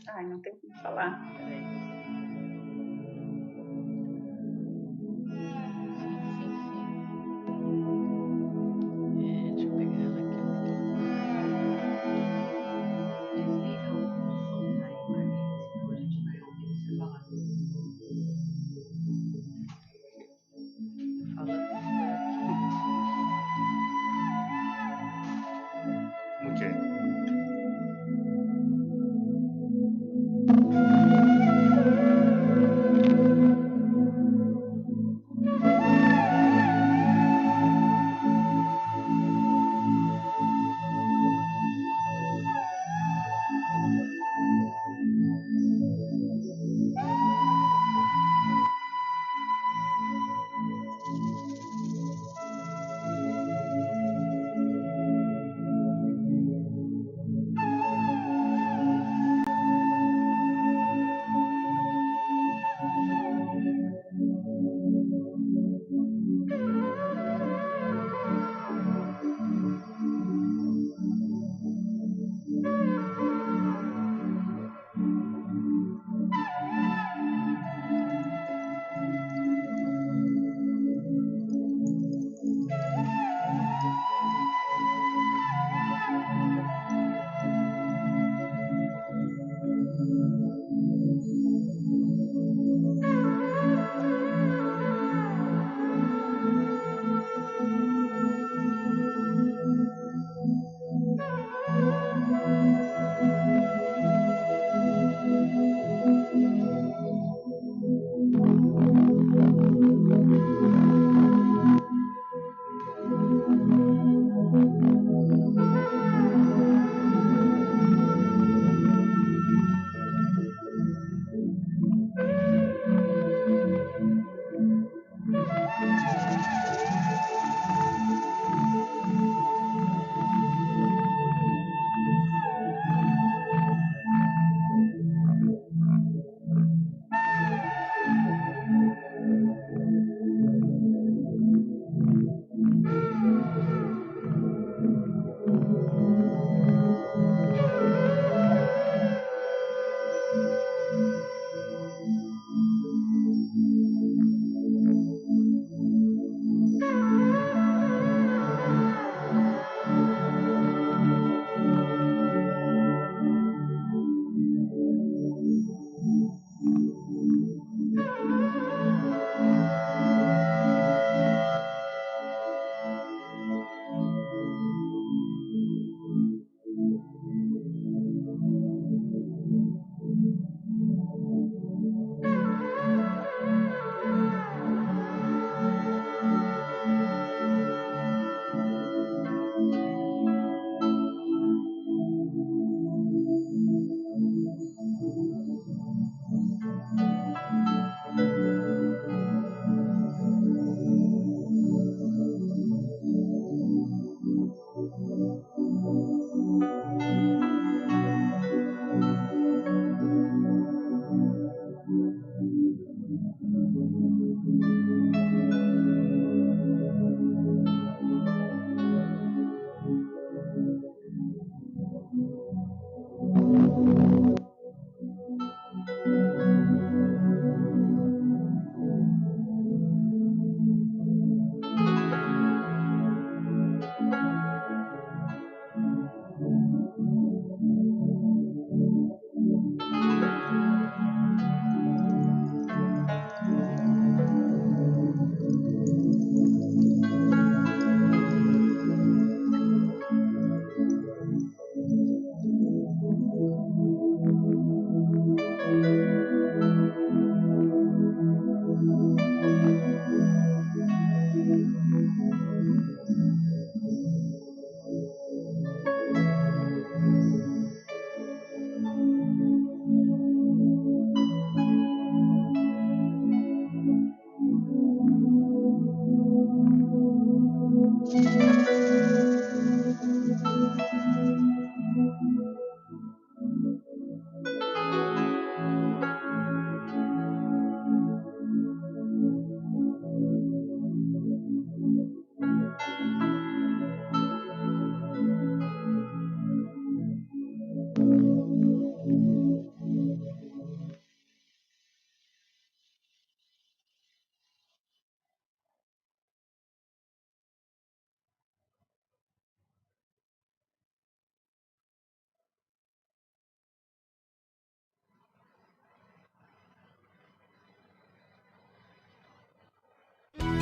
Ai, não tem como falar. Deixa eu pegar ela aqui. Desliga o som aí, Marli, senão a gente vai ouvir você falar. Falando por aqui.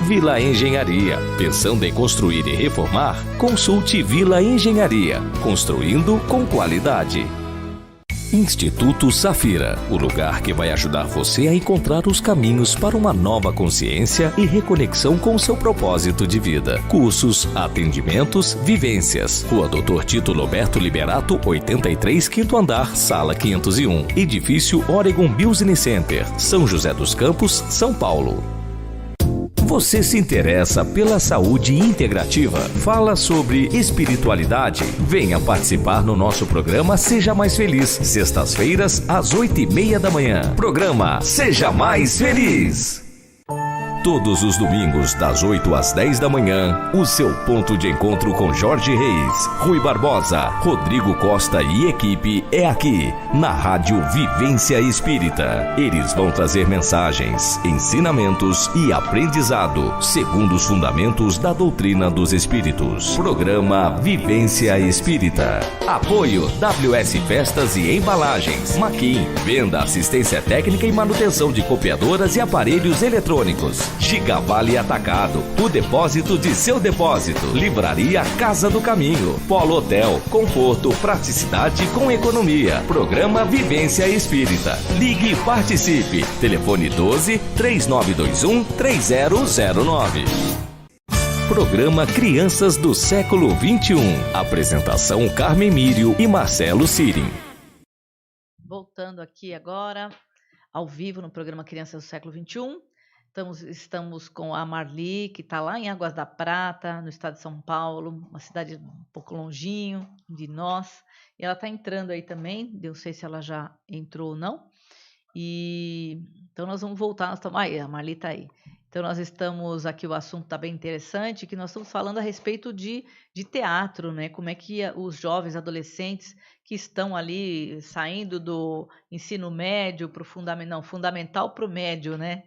Vila Engenharia. Pensando em construir e reformar? Consulte Vila Engenharia. Construindo com qualidade. Instituto Safira, o lugar que vai ajudar você a encontrar os caminhos para uma nova consciência e reconexão com seu propósito de vida. Cursos, atendimentos, vivências. Rua Dr. Tito Roberto Liberato, 83, quinto andar, sala 501. Edifício Oregon Business Center, São José dos Campos, São Paulo. Você se interessa pela saúde integrativa? Fala sobre espiritualidade? Venha participar no nosso programa Seja Mais Feliz, sextas-feiras, às 8h30 da manhã. Programa Seja Mais Feliz. Todos os domingos, das 8 às 10 da manhã, o seu ponto de encontro com Jorge Reis, Rui Barbosa, Rodrigo Costa e equipe é aqui, na Rádio Vivência Espírita. Eles vão trazer mensagens, ensinamentos e aprendizado, segundo os fundamentos da doutrina dos Espíritos. Programa Vivência Espírita. Apoio WS Festas e Embalagens, Maquin, venda, assistência técnica e manutenção de copiadoras e aparelhos eletrônicos. Gigavale Atacado, o depósito de seu depósito. Livraria Casa do Caminho. Polo Hotel, conforto, praticidade com economia. Programa Vivência Espírita. Ligue e participe. Telefone 12-3921-3009. Programa Crianças do Século XXI. Apresentação Carmen Mírio e Marcelo Sirim. Voltando aqui agora, ao vivo no programa Crianças do Século XXI. Estamos com a Marli, que está lá em Águas da Prata, no estado de São Paulo, uma cidade um pouco longinho de nós. E ela está entrando aí também, não sei se ela já entrou ou não. Então nós vamos voltar. A Marli está aí. Então nós estamos aqui, o assunto está bem interessante, que nós estamos falando a respeito de teatro, né? Como é que os jovens adolescentes que estão ali saindo do ensino médio para o fundamental para o médio, né?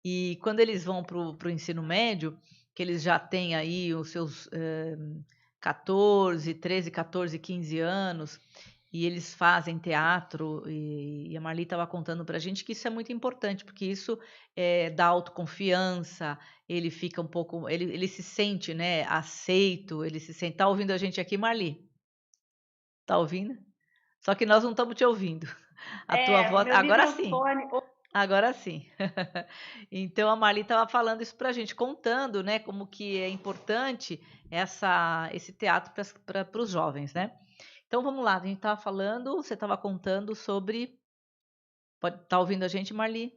E quando eles vão para o ensino médio, que eles já têm aí os seus 13, 14, 15 anos, e eles fazem teatro, e a Marli estava contando para a gente que isso é muito importante, porque isso dá autoconfiança, ele fica um pouco, ele se sente, né, aceito, ele se sente... Está ouvindo a gente aqui, Marli? Está ouvindo? Só que nós não estamos te ouvindo. A tua voz... Agora sim. Agora sim. Então a Marli estava falando isso para a gente, contando, né, como que é importante esse teatro para os jovens, né? Então vamos lá, a gente estava falando, você estava contando sobre... Tá ouvindo a gente, Marli?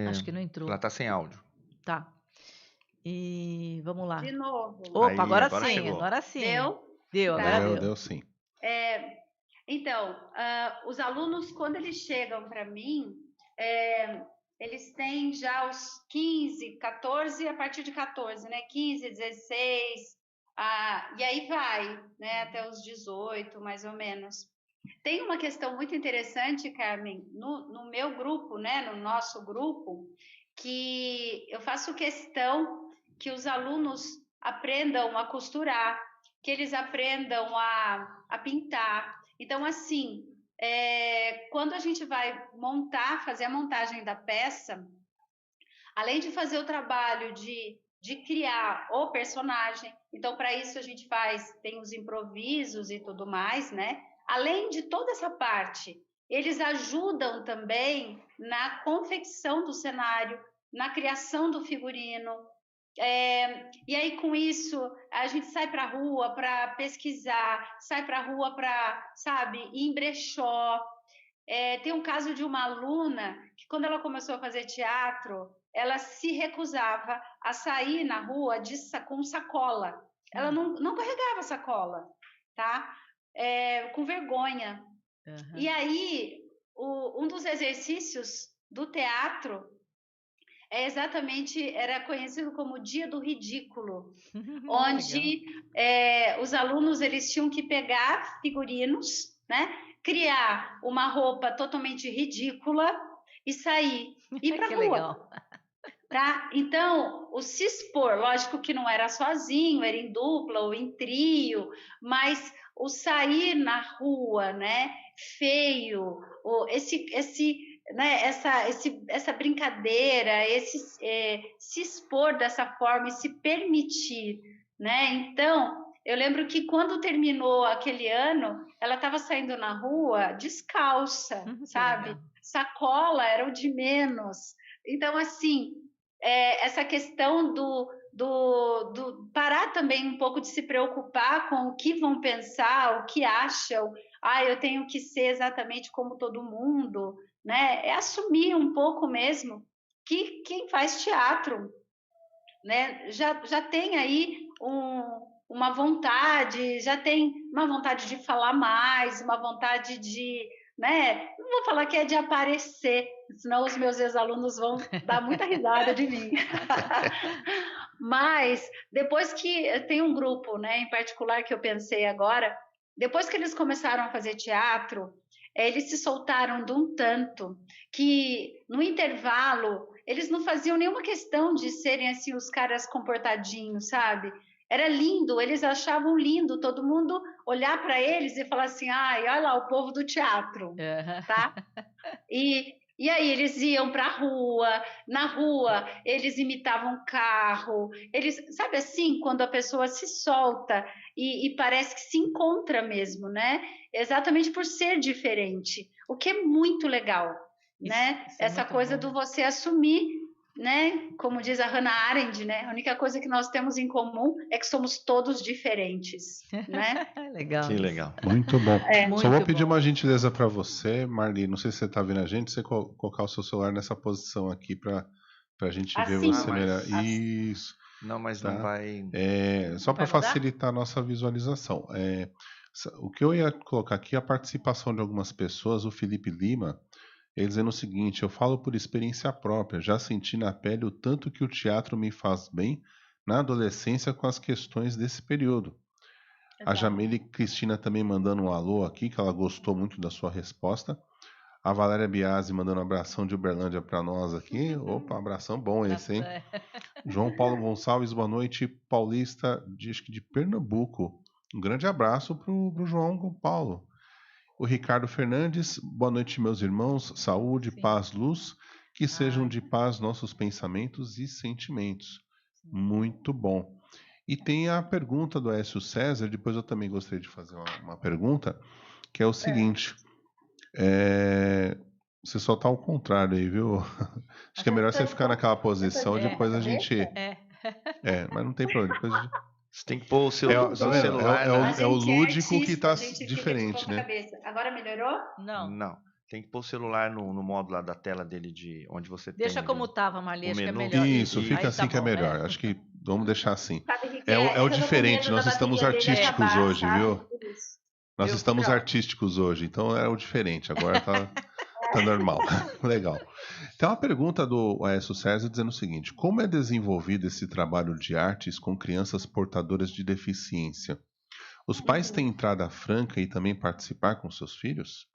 Acho que não entrou. Ela está sem áudio. Tá. E vamos lá. De novo. Opa, Aí, agora agora sim, chegou. agora sim. Deu? Agora Deu sim. Então, os alunos, quando eles chegam para mim, eles têm já os 15, 14, a partir de 14, né? 15, 16, e aí vai, né? Até os 18, mais ou menos. Tem uma questão muito interessante, Carmen, no meu grupo, né? No nosso grupo, que eu faço questão que os alunos aprendam a costurar, que eles aprendam a pintar. Então, assim, quando a gente vai fazer a montagem da peça, além de fazer o trabalho de criar o personagem, então, para isso a gente tem os improvisos e tudo mais, né? Além de toda essa parte, eles ajudam também na confecção do cenário, na criação do figurino. E aí, com isso, a gente sai para a rua para pesquisar, sai para a rua para, sabe, ir em brechó. Tem um caso de uma aluna que, quando ela começou a fazer teatro, ela se recusava a sair na rua com sacola. Ela não carregava sacola, tá? Com vergonha. Uhum. E aí, um dos exercícios do teatro era conhecido como Dia do Ridículo, onde os alunos eles tinham que pegar figurinos, né? Criar uma roupa totalmente ridícula e sair, ir para a rua. Legal. Tá? Então, o se expor, lógico que não era sozinho, era em dupla ou em trio, mas o sair na rua, né, feio, essa brincadeira, se expor dessa forma e se permitir, né? Então, eu lembro que quando terminou aquele ano, ela estava saindo na rua descalça, sabe? Legal. Sacola era o de menos. Então, assim, essa questão do parar também um pouco de se preocupar com o que vão pensar, o que acham, eu tenho que ser exatamente como todo mundo, né? É assumir um pouco mesmo que quem faz teatro, né, já tem aí uma vontade, já tem uma vontade de falar mais, uma vontade de, né, não vou falar que é de aparecer, senão os meus ex-alunos vão dar muita risada de mim. Mas depois que tem um grupo, né, em particular que eu pensei agora, depois que eles começaram a fazer teatro, eles se soltaram de um tanto que no intervalo eles não faziam nenhuma questão de serem assim os caras comportadinhos, sabe? Era lindo, eles achavam lindo todo mundo olhar para eles e falar assim, olha lá o povo do teatro, tá? E aí eles iam para a rua, na rua eles imitavam carro, eles, sabe assim, quando a pessoa se solta e parece que se encontra mesmo, né? Exatamente por ser diferente, o que é muito legal, né? Isso é essa muito coisa bom. do você assumir, né? Como diz a Hannah Arendt, né? A única coisa que nós temos em comum é que somos todos diferentes, né? Legal. Que legal. Muito bom. Só vou Muito pedir bom. uma gentileza para você, Marli. Não sei se você está vendo a gente, você colocar o seu celular nessa posição aqui para a gente ver Assim, você melhor. assim. Isso. Não, mas Tá. não vai. Só para Vai mudar? facilitar a nossa visualização. O que eu ia colocar aqui é a participação de algumas pessoas, o Felipe Lima, ele dizendo o seguinte: eu falo por experiência própria, já senti na pele o tanto que o teatro me faz bem na adolescência com as questões desse período. A Jamile Cristina também mandando um alô aqui, que ela gostou muito da sua resposta. A Valéria Biasi mandando um abração de Uberlândia para nós aqui. Opa, abração bom esse, hein? João Paulo Gonçalves, boa noite. Paulista, acho que de Pernambuco. Um grande abraço pro João Paulo. O Ricardo Fernandes, boa noite, meus irmãos. Saúde, paz, luz. Que sejam de paz nossos pensamentos e sentimentos. Muito bom. E tem a pergunta do Écio César, depois eu também gostaria de fazer uma pergunta, que é o seguinte. Você só tá ao contrário aí, viu? Acho que é melhor você ficar naquela posição, depois a gente... mas não tem problema. Depois a gente... Você tem que pôr o seu celular. É o lúdico que tá diferente, né? Agora melhorou? Não. Tem que pôr o celular no modo lá da tela dele de onde você tem. Deixa como estava, Marli, acho que é menu. melhor. Isso, fica Aí assim tá que é bom, melhor. Acho que vamos deixar assim. Sabe que É o eu tô com diferente, medo nós da estamos bateria dele artísticos acabar, hoje, sabe? viu? Nós estamos artísticos hoje, então é o diferente. Agora tá normal. Legal. Tem uma pergunta do Aécio César dizendo o seguinte: como é desenvolvido esse trabalho de artes com crianças portadoras de deficiência? Os pais têm entrada franca e também participar com seus filhos?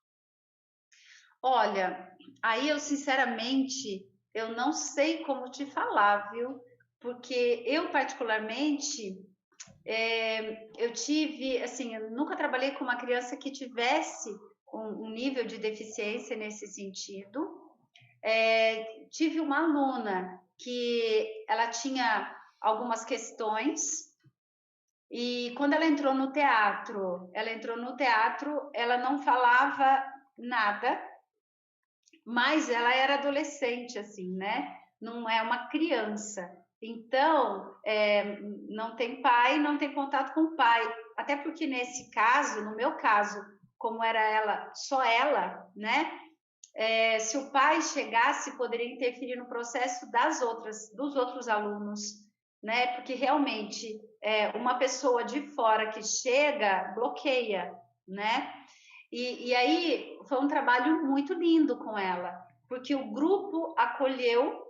Olha, aí eu sinceramente, eu não sei como te falar, viu? Porque eu particularmente, eu tive, assim, eu nunca trabalhei com uma criança que tivesse um nível de deficiência nesse sentido. Tive uma aluna que ela tinha algumas questões e quando ela entrou no teatro, ela não falava nada, mas ela era adolescente, assim, né? Não é uma criança. Então, não tem pai, não tem contato com o pai. Até porque nesse caso, no meu caso, como era ela, só ela, né? se o pai chegasse, poderia interferir no processo dos outros alunos, né? Porque realmente uma pessoa de fora que chega bloqueia, né? E aí foi um trabalho muito lindo com ela, porque o grupo acolheu.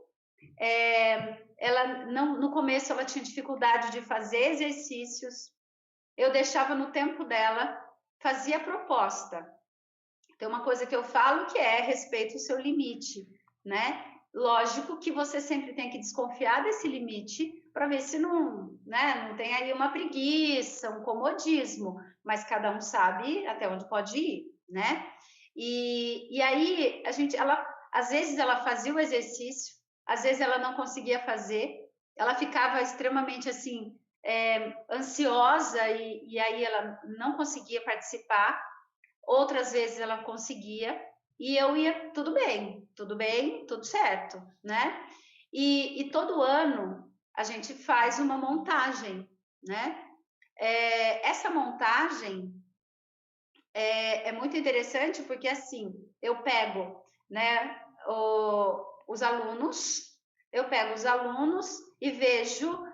Ela não, no começo ela tinha dificuldade de fazer exercícios. Eu deixava no tempo dela, fazia proposta. Tem uma coisa que eu falo que respeite o seu limite, né? Lógico que você sempre tem que desconfiar desse limite para ver se não tem aí uma preguiça, um comodismo, mas cada um sabe até onde pode ir, né? E aí às vezes ela fazia o exercício, às vezes ela não conseguia fazer, ela ficava extremamente assim ansiosa e aí ela não conseguia participar. Outras vezes ela conseguia e eu ia, tudo bem, tudo certo, né? E todo ano a gente faz uma montagem, né? Essa montagem é muito interessante porque assim, eu pego, né, os alunos e vejo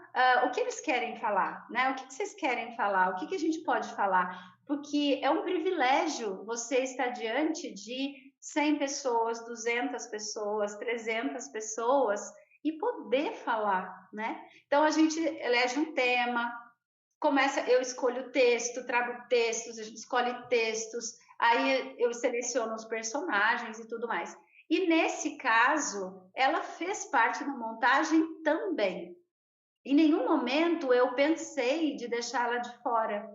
o que eles querem falar, né? O que vocês querem falar? O que a gente pode falar? Porque é um privilégio você estar diante de 100 pessoas, 200 pessoas, 300 pessoas e poder falar, né? Então, a gente elege um tema, eu escolho o texto, trago textos, a gente escolhe textos, aí eu seleciono os personagens e tudo mais. E nesse caso, ela fez parte da montagem também. Em nenhum momento eu pensei de deixá-la de fora,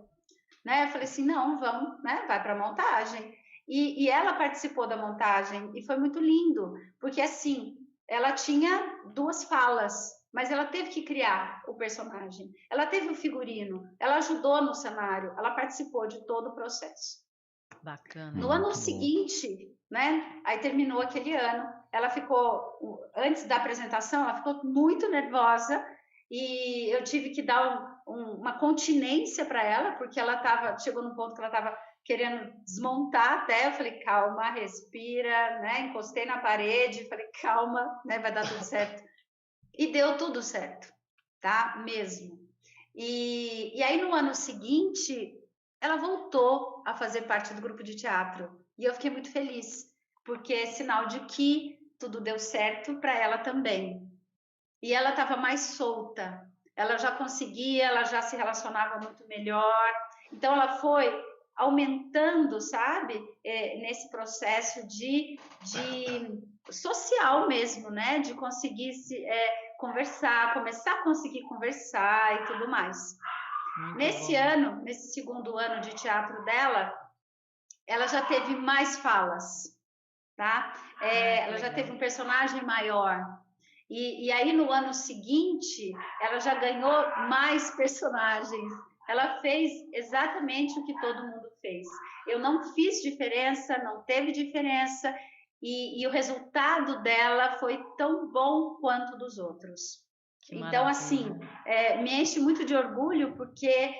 né? Eu falei assim, não, vamos, né? Vai para a montagem. E ela participou da montagem e foi muito lindo, porque assim, ela tinha 2 falas, mas ela teve que criar o personagem, ela teve o figurino, ela ajudou no cenário, ela participou de todo o processo. Bacana. No ano seguinte, né? Aí terminou aquele ano, ela ficou, antes da apresentação, ela ficou muito nervosa e eu tive que dar uma continência para ela, porque ela chegou num ponto que ela estava querendo desmontar até. Eu falei, calma, respira, né? Encostei na parede, falei, calma, né? Vai dar tudo certo. E deu tudo certo, tá? Mesmo. E aí no ano seguinte, ela voltou a fazer parte do grupo de teatro. E eu fiquei muito feliz, porque é sinal de que tudo deu certo para ela também. E ela estava mais solta, ela já conseguia, ela já se relacionava muito melhor. Então, ela foi aumentando, sabe, nesse processo de social mesmo, né, de conseguir conversar, começar a conseguir conversar e tudo mais. Nesse segundo ano de teatro dela, ela já teve mais falas, tá? Ela já teve um personagem maior. E aí, no ano seguinte, ela já ganhou mais personagens. Ela fez exatamente o que todo mundo fez. Eu não fiz diferença, não teve diferença, e o resultado dela foi tão bom quanto dos outros. Então, assim, me enche muito de orgulho, porque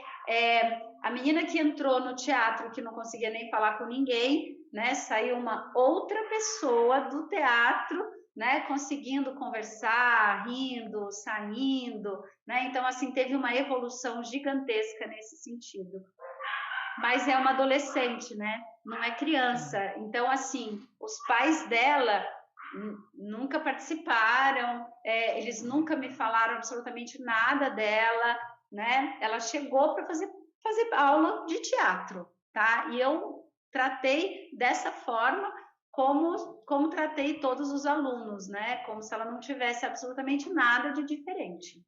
a menina que entrou no teatro, que não conseguia nem falar com ninguém, né, saiu uma outra pessoa do teatro, né, conseguindo conversar, rindo, saindo, né? Então, assim, teve uma evolução gigantesca nesse sentido. Mas é uma adolescente, né? Não é criança. Então, assim, os pais dela nunca participaram, eles nunca me falaram absolutamente nada dela, né? Ela chegou para fazer aula de teatro, tá? E eu tratei dessa forma, como tratei todos os alunos, né? Como se ela não tivesse absolutamente nada de diferente.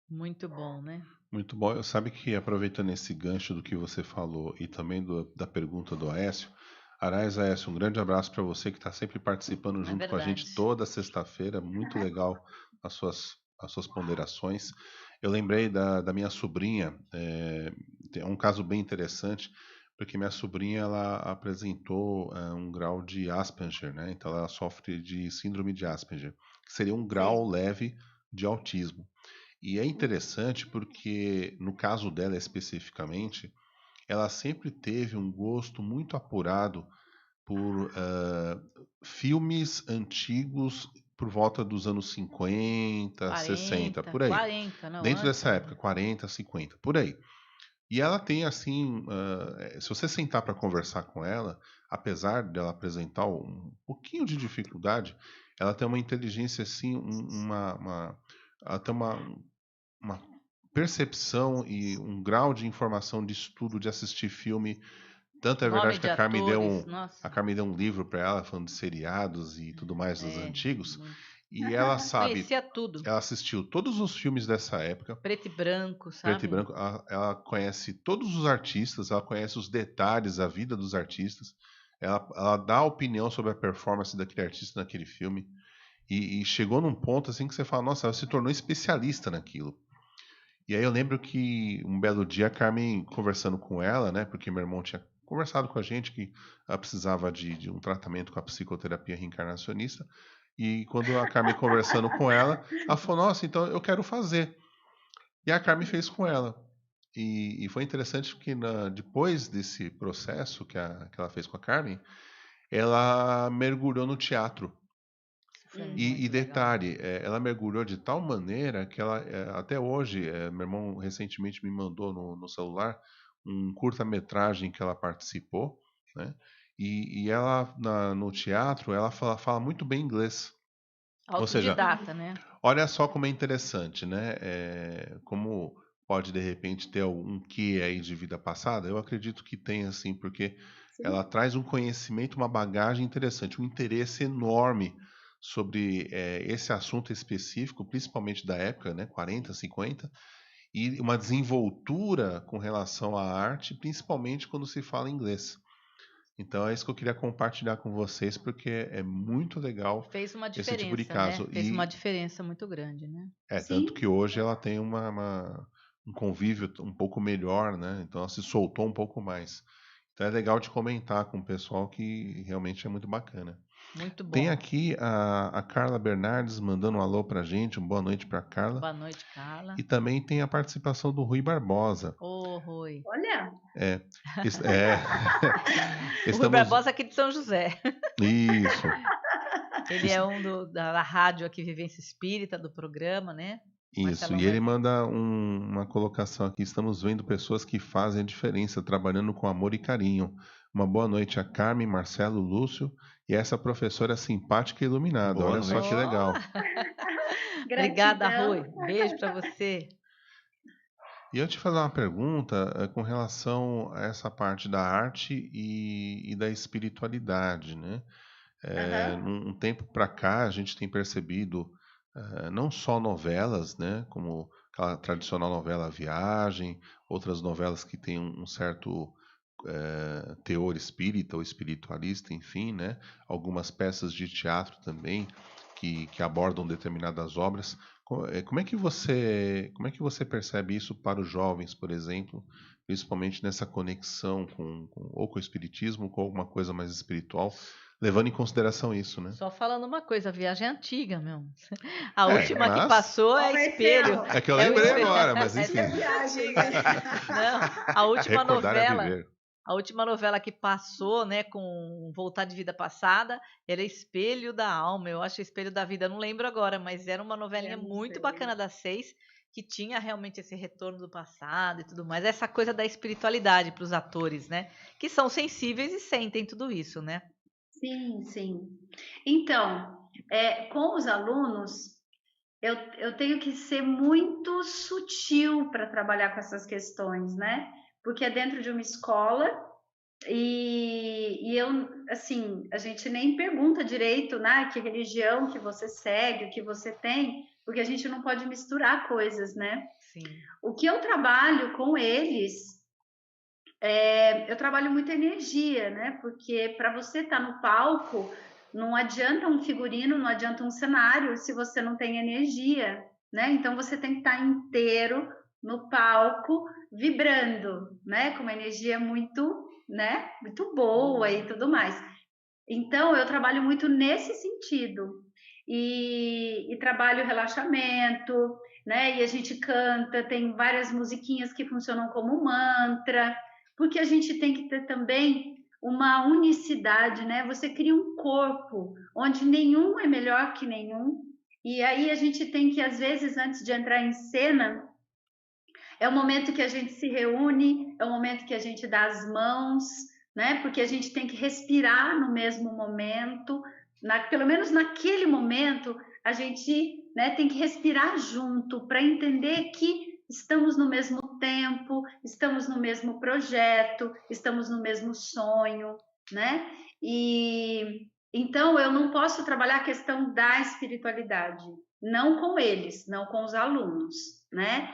Muito bom, né? Muito bom. Eu sabe que, aproveitando esse gancho do que você falou e também da pergunta do Aécio, Aécio, um grande abraço para você que está sempre participando junto com a gente toda sexta-feira. Muito legal as suas ponderações. Eu lembrei da minha sobrinha, é um caso bem interessante, porque minha sobrinha ela apresentou um grau de Asperger, né? Então ela sofre de síndrome de Asperger, que seria um grau leve de autismo. E é interessante porque, no caso dela especificamente, ela sempre teve um gosto muito apurado por filmes antigos por volta dos anos 50, 60, por aí. 40, não, Dentro antes, dessa época, 40, 50, por aí. E ela tem assim, se você sentar para conversar com ela, apesar dela apresentar um pouquinho de dificuldade, ela tem uma inteligência assim, ela tem uma percepção e um grau de informação de estudo, de assistir filme. Tanto é nome verdade que de a Carmen deu atores, um, nossa, a Carmen deu um livro para ela falando de seriados e tudo mais dos antigos, muito. e ela sabe, Conhecia tudo. ela assistiu todos os filmes dessa época, Preto e branco, preto e sabe? branco, ela conhece todos os artistas, ela conhece os detalhes, a vida dos artistas, ela dá opinião sobre a performance daquele artista naquele filme, e chegou num ponto assim que você fala, nossa, ela se tornou especialista naquilo. E aí eu lembro que um belo dia a Carmen conversando com ela, né, porque meu irmão tinha conversado com a gente que ela precisava de um tratamento com a psicoterapia reencarnacionista, e quando a Carmen conversando com ela falou, nossa, então eu quero fazer. E a Carmen fez com ela. E foi interessante porque depois desse processo que ela fez com a Carmen, ela mergulhou no teatro. Foi Hum. muito E legal. detalhe, ela mergulhou de tal maneira que ela, até hoje, meu irmão recentemente me mandou no celular um curta-metragem que ela participou, né? E ela, no teatro, ela fala muito bem inglês. Ou seja, Autodidata, né? olha só como é interessante, né? Como pode, de repente, ter algum quê aí de vida passada. Eu acredito que tem, assim, porque Sim. ela traz um conhecimento, uma bagagem interessante, um interesse enorme sobre esse assunto específico, principalmente da época, né? 40, 50, e uma desenvoltura com relação à arte, principalmente quando se fala inglês. Então é isso que eu queria compartilhar com vocês, porque é muito legal Fez uma esse diferença, tipo de caso. né? Fez uma diferença muito grande, né? Tanto Sim. que hoje ela tem um convívio um pouco melhor, né? Então ela se soltou um pouco mais. Então é legal de comentar com o pessoal que realmente é muito bacana. Muito bom. Tem aqui a Carla Bernardes mandando um alô pra gente, uma boa noite pra Carla. Boa noite, Carla. E também tem a participação do Rui Barbosa. Ô, Rui. Olha, O Rui Barbosa aqui de São José. Isso. Ele é da rádio aqui, Vivência Espírita, do programa, né? Isso, Marcelão e ele manda uma colocação aqui. Estamos vendo pessoas que fazem a diferença, trabalhando com amor e carinho. Uma boa noite a Carmen, Marcelo, Lúcio e essa professora simpática e iluminada. Boa Olha só noite. que legal. Obrigada, gratidão. Rui. Beijo para você. E eu te fazer uma pergunta com relação a essa parte da arte e da espiritualidade, né? Aham. Um tempo para cá a gente tem percebido não só novelas, né, como aquela tradicional novela Viagem, outras novelas que têm um certo teor espírita ou espiritualista, enfim, né, algumas peças de teatro também que abordam determinadas obras. Como é que você percebe isso para os jovens, por exemplo, principalmente nessa conexão ou com o espiritismo, ou com alguma coisa mais espiritual? Levando em consideração isso, né? Só falando uma coisa, a viagem é antiga, meu. A última que mas- passou Qual vai é ser espelho. a- É que eu É o lembrei espelho. agora, mas Essa é a enfim. viagem. Não, a última Recordar é novela, viver. a última novela que passou, né, com Voltar de Vida Passada, era Espelho da Alma. Eu acho Espelho da Vida, não lembro agora, mas era uma novelinha Eu não muito sei. bacana das 6, que tinha realmente esse retorno do passado e tudo mais. Essa coisa da espiritualidade para os atores, né, que são sensíveis e sentem tudo isso, né? Sim, sim. Então, com os alunos, eu tenho que ser muito sutil para trabalhar com essas questões, né? Porque é dentro de uma escola e eu, assim, a gente nem pergunta direito, né? Que religião que você segue, o que você tem, porque a gente não pode misturar coisas, né? Sim. O que eu trabalho com eles, eu trabalho muita energia, né? Porque para você estar no palco, não adianta um figurino, não adianta um cenário se você não tem energia, né? Então você tem que estar inteiro no palco, vibrando, né? Com uma energia muito, né? Muito boa e tudo mais. Então eu trabalho muito nesse sentido e trabalho relaxamento, né? E a gente canta, tem várias musiquinhas que funcionam como mantra, porque a gente tem que ter também uma unicidade, né? Você cria um corpo onde nenhum é melhor que nenhum. E aí a gente tem que, às vezes, antes de entrar em cena, é o momento que a gente se reúne, é o momento que a gente dá as mãos, né? Porque a gente tem que respirar no mesmo momento, pelo menos naquele momento, a gente, né, tem que respirar junto para entender que estamos no mesmo tempo, estamos no mesmo projeto, estamos no mesmo sonho, né? E então eu não posso trabalhar a questão da espiritualidade, não com eles, não com os alunos, né?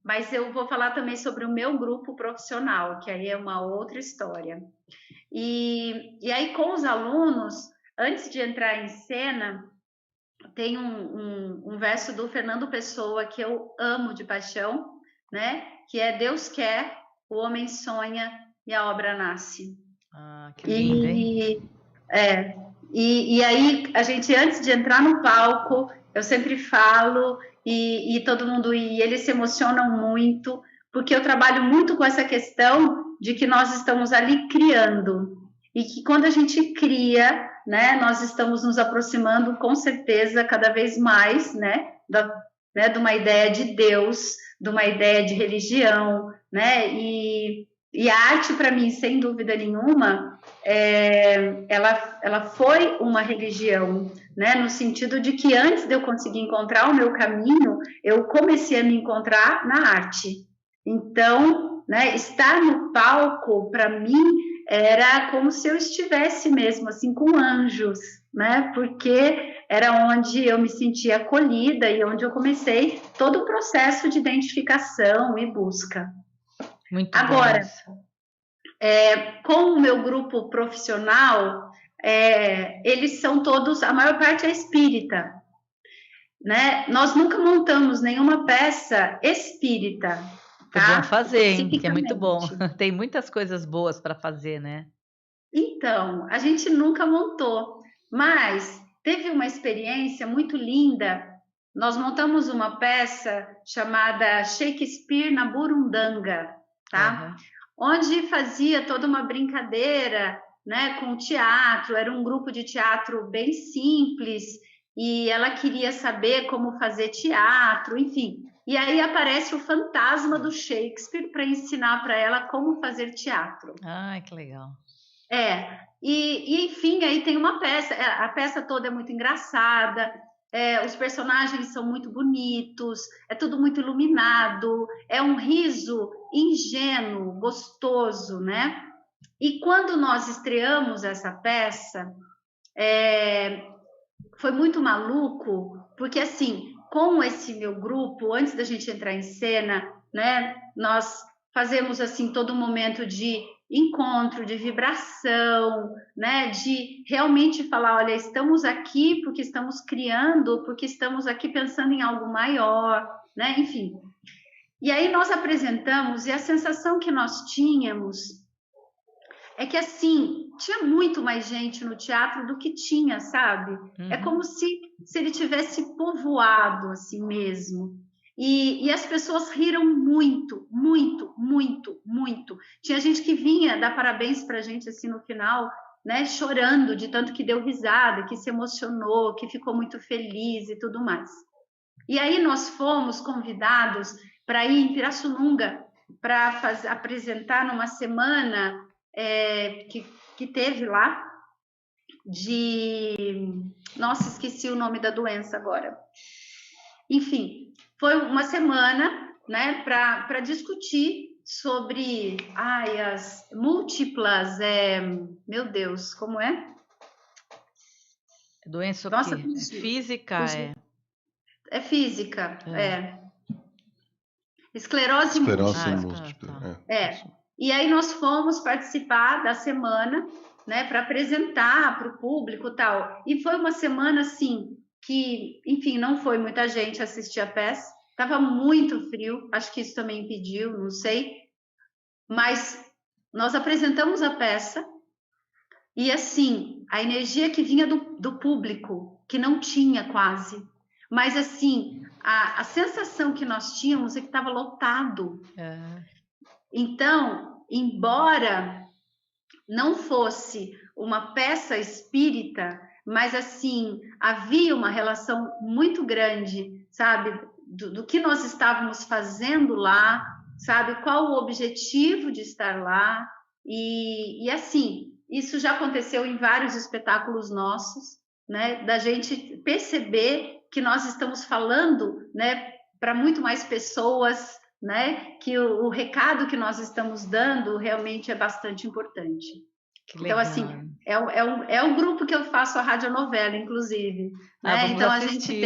Mas eu vou falar também sobre o meu grupo profissional, que aí é uma outra história. E aí com os alunos, antes de entrar em cena, tem um verso do Fernando Pessoa que eu amo de paixão, né? Que é: Deus quer, o homem sonha e a obra nasce. Ah, que lindo, hein? E aí a gente, antes de entrar no palco, eu sempre falo e todo mundo, e eles se emocionam muito, porque eu trabalho muito com essa questão de que nós estamos ali criando, e que quando a gente cria, né, nós estamos nos aproximando com certeza cada vez mais, né, de uma ideia de Deus, de uma ideia de religião, né, e a arte para mim, sem dúvida nenhuma, ela foi uma religião, né, no sentido de que antes de eu conseguir encontrar o meu caminho, eu comecei a me encontrar na arte. Então, né, estar no palco para mim era como se eu estivesse mesmo assim com anjos, né? Porque era onde eu me sentia acolhida e onde eu comecei todo o processo de identificação e busca. Muito Agora, com o meu grupo profissional, eles são todos, a maior parte é espírita, né? Nós nunca montamos nenhuma peça espírita. Tá? É bom fazer, hein? Que é muito bom. Tem muitas coisas boas para fazer, né? Então, a gente nunca montou, mas teve uma experiência muito linda. Nós montamos uma peça chamada Shakespeare na Burundanga, tá? Onde fazia toda uma brincadeira, né, com o teatro. Era um grupo de teatro bem simples e ela queria saber como fazer teatro, enfim. E aí aparece o fantasma do Shakespeare para ensinar para ela como fazer teatro. Ai, que legal. E enfim, aí tem uma peça, a peça toda é muito engraçada, os personagens são muito bonitos, é tudo muito iluminado, é um riso ingênuo, gostoso, né? E quando nós estreamos essa peça, foi muito maluco, porque assim, com esse meu grupo, antes da gente entrar em cena, né, nós fazemos assim todo um momento de encontro, de vibração, né, de realmente falar, olha, estamos aqui porque estamos criando, porque estamos aqui pensando em algo maior, né, enfim. E aí nós apresentamos, e a sensação que nós tínhamos é que, assim, tinha muito mais gente no teatro do que tinha, sabe? É como se ele tivesse povoado, assim mesmo. E as pessoas riram muito, muito, muito, muito. Tinha gente que vinha dar parabéns pra gente, assim, no final, né? Chorando de tanto que deu risada, que se emocionou, que ficou muito feliz e tudo mais. E aí nós fomos convidados para ir em Pirassununga para apresentar numa semana que teve lá nossa, esqueci o nome da doença agora. Enfim, foi uma semana, né, para discutir sobre as múltiplas, meu Deus, como é? Doença física, É física, Esclerose múltipla. E aí nós fomos participar da semana, né, para apresentar para o público e tal. E foi uma semana, assim, que, enfim, não foi muita gente assistir a peça. Estava muito frio, acho que isso também impediu, não sei. Mas nós apresentamos a peça e, assim, a energia que vinha do público, que não tinha quase. Mas, assim, a sensação que nós tínhamos é que estava lotado. Então, embora não fosse uma peça espírita, mas assim, havia uma relação muito grande, sabe, do que nós estávamos fazendo lá, sabe, qual o objetivo de estar lá, e assim, isso já aconteceu em vários espetáculos nossos, né, da gente perceber que nós estamos falando, né, para muito mais pessoas, né, que o recado que nós estamos dando realmente é bastante importante. Então, assim, é um grupo que eu faço a radionovela, inclusive. Né? Então, a gente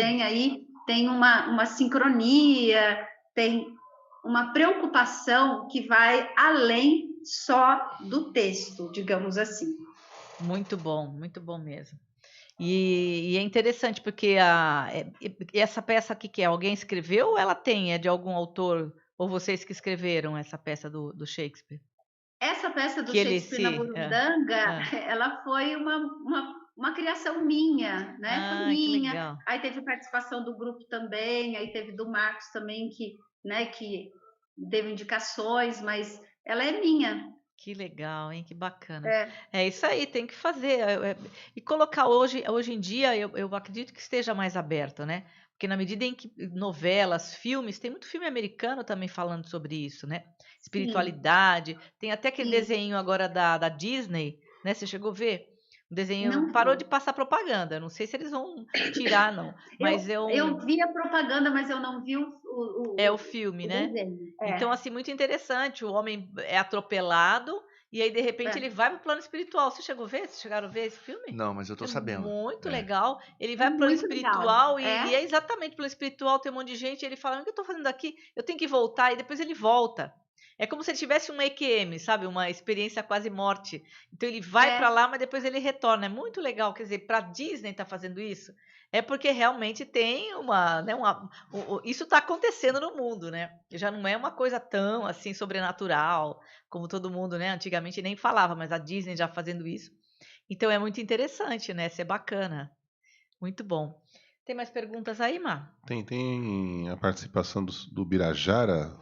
tem uma sincronia, tem uma preocupação que vai além só do texto, digamos assim. Muito bom mesmo. E é interessante porque essa peça aqui que alguém escreveu ou ela é de algum autor, ou vocês que escreveram essa peça do Shakespeare? Essa peça do Shakespeare na Burundanga, ela foi uma criação minha, né? Foi minha. Aí teve participação do grupo também, aí teve do Marcos também, que teve indicações, mas ela é minha. Que legal, hein? Que bacana. É isso aí, tem que fazer. E colocar hoje em dia, eu acredito que esteja mais aberto, né? Porque na medida em que novelas, filmes, tem muito filme americano também falando sobre isso, né? Espiritualidade. Sim. Tem até aquele desenho agora da Disney, né? Você chegou a ver? O desenho parou de passar propaganda. Não sei se eles vão tirar, não. Mas eu vi a propaganda, mas eu não vi o filme, né? Então, assim, muito interessante. O homem é atropelado e aí, de repente, ele vai para o plano espiritual. Você chegou a ver? Vocês chegaram a ver esse filme? Não, mas eu tô sabendo. Muito legal. Ele vai para o plano espiritual e é exatamente plano espiritual. Tem um monte de gente e ele fala, o que eu estou fazendo aqui? Eu tenho que voltar. E depois ele volta. É como se ele tivesse um EQM, sabe? Uma experiência quase morte. Então ele vai para lá, mas depois ele retorna. É muito legal. Quer dizer, para a Disney estar fazendo isso, é porque realmente tem isso está acontecendo no mundo, né? Já não é uma coisa tão assim sobrenatural como todo mundo, né? Antigamente nem falava, mas a Disney já fazendo isso. Então é muito interessante, né? Isso é bacana. Muito bom. Tem mais perguntas aí, Mar? Tem a participação do Birajara,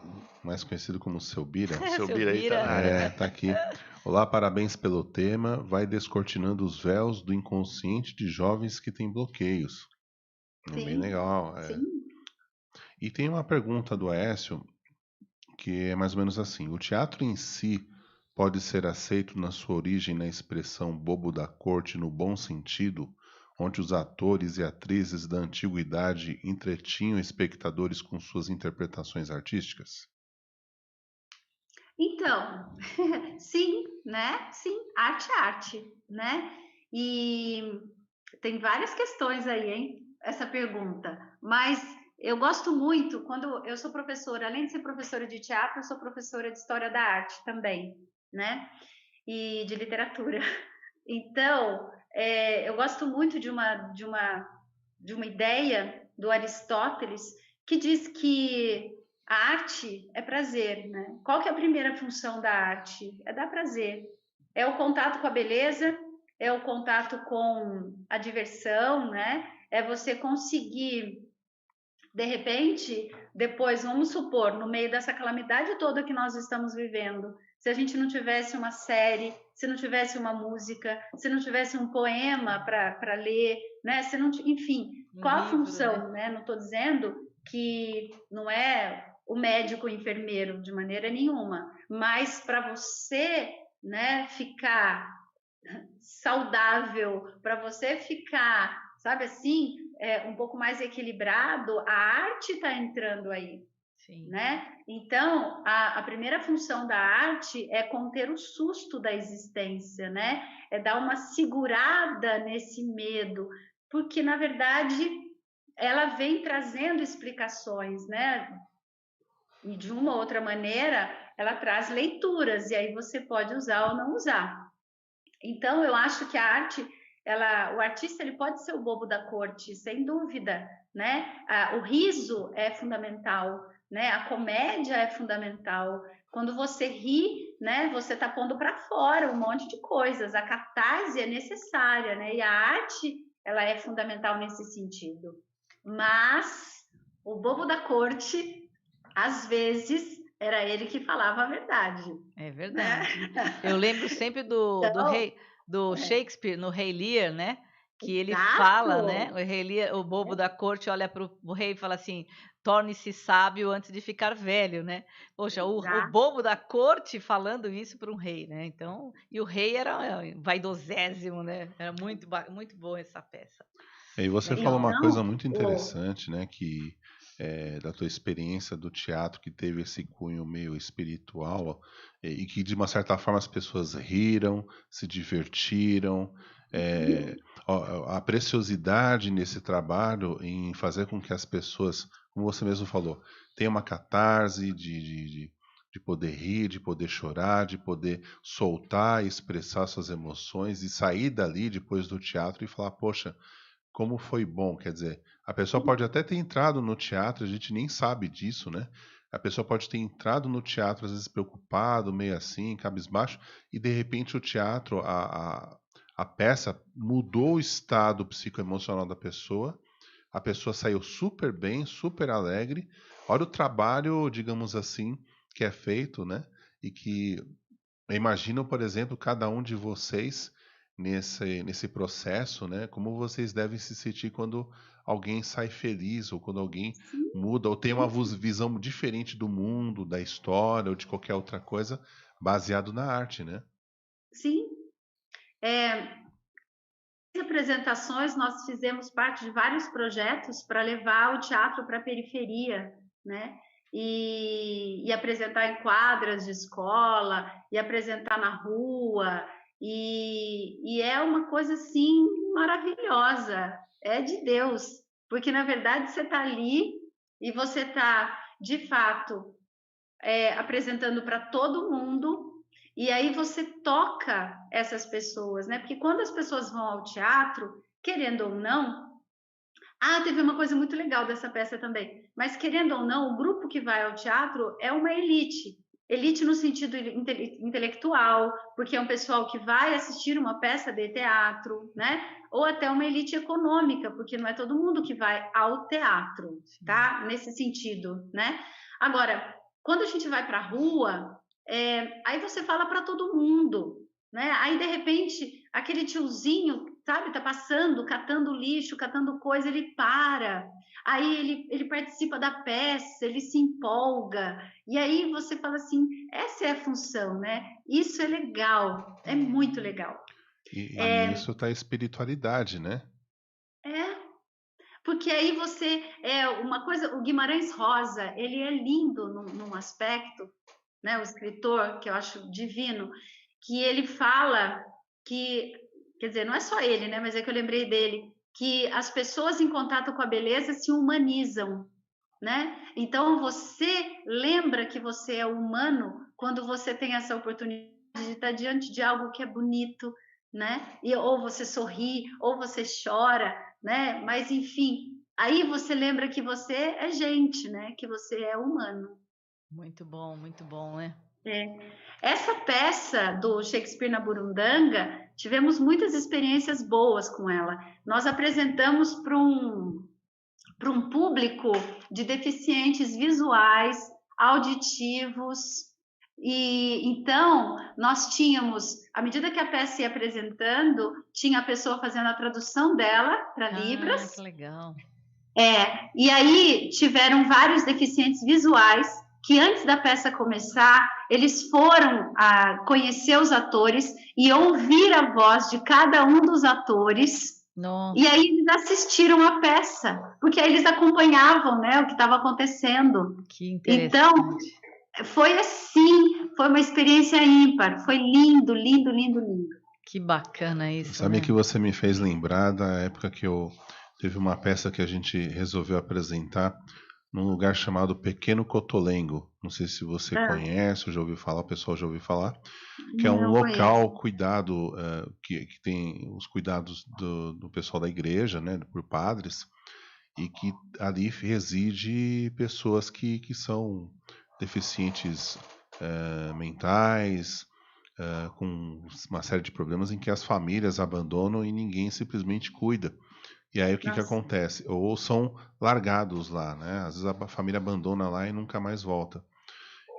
mais conhecido como Seu Bira. Seu Bira aí tá na área. Tá aqui. Olá, parabéns pelo tema. Vai descortinando os véus do inconsciente de jovens que têm bloqueios. Sim. Bem legal. Sim. E tem uma pergunta do Aécio, que é mais ou menos assim. O teatro em si pode ser aceito na sua origem na expressão bobo da corte no bom sentido, onde os atores e atrizes da antiguidade entretinham espectadores com suas interpretações artísticas? Então, sim, né? Sim, arte é arte, né? E tem várias questões aí, hein? Essa pergunta. Mas eu gosto muito, quando eu sou professora, além de ser professora de teatro, eu sou professora de história da arte também, né? E de literatura. Então, eu gosto muito de uma ideia do Aristóteles que diz que a arte é prazer, né? Qual que é a primeira função da arte? É dar prazer. É o contato com a beleza, é o contato com a diversão, né? É você conseguir, de repente, depois, vamos supor, no meio dessa calamidade toda que nós estamos vivendo, se a gente não tivesse uma série, se não tivesse uma música, se não tivesse um poema para ler, né? Se não, enfim, qual a função, né? Não estou dizendo que não é o médico, o enfermeiro, de maneira nenhuma, mas para você, né, ficar saudável, para você ficar, sabe assim, um pouco mais equilibrado, a arte está entrando aí. Sim. Né? Então, a primeira função da arte é conter o susto da existência, né? É dar uma segurada nesse medo, porque, na verdade, ela vem trazendo explicações, né? E, de uma ou outra maneira, ela traz leituras, e aí você pode usar ou não usar. Então, eu acho que a arte, o artista ele pode ser o bobo da corte, sem dúvida, né? O riso é fundamental, né? A comédia é fundamental. Quando você ri, né? Você está pondo para fora um monte de coisas. A catarse é necessária, né? E a arte, ela é fundamental nesse sentido. Mas o bobo da corte, às vezes, era ele que falava a verdade. É Né? verdade. Eu lembro sempre do Então, Shakespeare no Rei Lear, né? Que ele fala, né? exato. O Rei Lear, o bobo da corte olha para o rei e fala assim: torne-se sábio antes de ficar velho, né? Poxa, o Exato. bobo da corte falando isso para um rei, né? Então, e o rei era vaidosésimo, né? Era muito boa essa peça. E você Legal. falou uma coisa Então, muito interessante, né? Que da tua experiência do teatro que teve esse cunho meio espiritual e que de uma certa forma as pessoas riram, se divertiram. A preciosidade nesse trabalho em fazer com que as pessoas, como você mesmo falou, tenham uma catarse de poder rir, de poder chorar, de poder soltar e expressar suas emoções e sair dali depois do teatro e falar, poxa, como foi bom, quer dizer, a pessoa pode até ter entrado no teatro, a gente nem sabe disso, né? A pessoa pode ter entrado no teatro, às vezes preocupado, meio assim, cabisbaixo, e de repente o teatro, a peça mudou o estado psicoemocional da pessoa, a pessoa saiu super bem, super alegre. Olha o trabalho, digamos assim, que é feito, né? E que eu imagino, por exemplo, cada um de vocês nesse processo, né? Como vocês devem se sentir quando alguém sai feliz, ou quando alguém sim, muda, ou tem uma visão diferente do mundo, da história, ou de qualquer outra coisa, baseado na arte, né? sim. Apresentações, nós fizemos parte de vários projetos para levar o teatro para a periferia, né? E apresentar em quadras de escola, e apresentar na rua, e é uma coisa assim maravilhosa, é de Deus, porque na verdade você está ali e você está de fato apresentando para todo mundo. E aí você toca essas pessoas, né? Porque quando as pessoas vão ao teatro, querendo ou não, teve uma coisa muito legal dessa peça também. Mas querendo ou não, o grupo que vai ao teatro é uma elite. Elite no sentido intelectual, porque é um pessoal que vai assistir uma peça de teatro, né? Ou até uma elite econômica, porque não é todo mundo que vai ao teatro, tá? Nesse sentido, né? Agora, quando a gente vai para a rua, aí você fala para todo mundo, né? Aí de repente aquele tiozinho, sabe, tá passando, catando lixo, catando coisa, ele para. Aí ele participa da peça, ele se empolga. E aí você fala assim, essa é a função, né? Isso é legal, é muito legal. E nisso está a espiritualidade, né? Porque aí você uma coisa, o Guimarães Rosa, ele é lindo num aspecto, né? O escritor que eu acho divino, que ele fala que, quer dizer, não é só ele, né? Mas é que eu lembrei dele, que as pessoas em contato com a beleza se humanizam, né? Então você lembra que você é humano quando você tem essa oportunidade de estar diante de algo que é bonito, né? E ou você sorri, ou você chora, né? Mas enfim, aí você lembra que você é gente, né? Que você é humano. Muito bom, né? Essa peça do Shakespeare na Burundanga, tivemos muitas experiências boas com ela. Nós apresentamos para um público de deficientes visuais, auditivos, e então nós tínhamos, à medida que a peça ia apresentando, tinha a pessoa fazendo a tradução dela para Libras. Que legal. E aí tiveram vários deficientes visuais que antes da peça começar, eles foram conhecer os atores e ouvir a voz de cada um dos atores. Nossa. E aí eles assistiram a peça, porque aí eles acompanhavam, né, o que estava acontecendo. Que interessante. Então, foi assim, foi uma experiência ímpar, foi lindo, lindo, lindo, lindo. Que bacana isso, Sabe, né? que você me fez lembrar da época que teve uma peça que a gente resolveu apresentar num lugar chamado Pequeno Cotolengo. Não sei se você conhece ou já ouviu falar, o pessoal já ouviu falar. Que é um local cuidado, que tem os cuidados do pessoal da igreja, né, por padres, e que ali reside pessoas que são deficientes mentais, com uma série de problemas em que as famílias abandonam e ninguém simplesmente cuida. E aí o que acontece? Ou são largados lá, né? Às vezes a família abandona lá e nunca mais volta.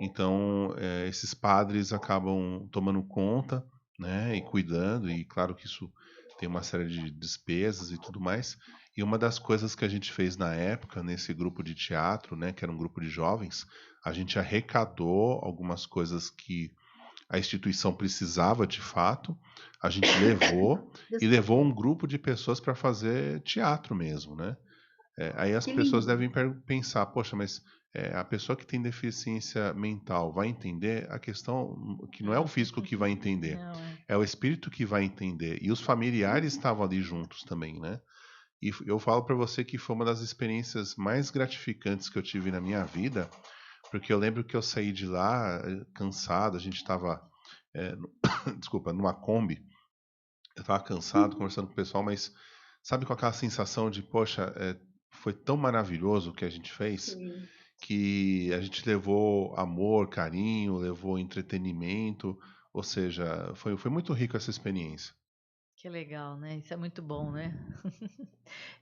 Então, esses padres acabam tomando conta, né, e cuidando, e claro que isso tem uma série de despesas e tudo mais. E uma das coisas que a gente fez na época, nesse grupo de teatro, né, que era um grupo de jovens, a gente arrecadou algumas coisas que a instituição precisava de fato, a gente levou e levou um grupo de pessoas para fazer teatro mesmo, né? Aí as Que pessoas lindo. devem pensar, poxa, mas a pessoa que tem deficiência mental vai entender a questão que não é o físico que vai entender, Não, é. é o espírito que vai entender. E os familiares estavam ali juntos também, né? E eu falo para você que foi uma das experiências mais gratificantes que eu tive na minha vida, porque eu lembro que eu saí de lá cansado, a gente estava, desculpa, numa Kombi, eu estava cansado, conversando com o pessoal, mas sabe com aquela sensação de, poxa, foi tão maravilhoso o que a gente fez, Sim. que a gente levou amor, carinho, levou entretenimento, ou seja, foi muito rico essa experiência. Que legal, né? Isso é muito bom, né?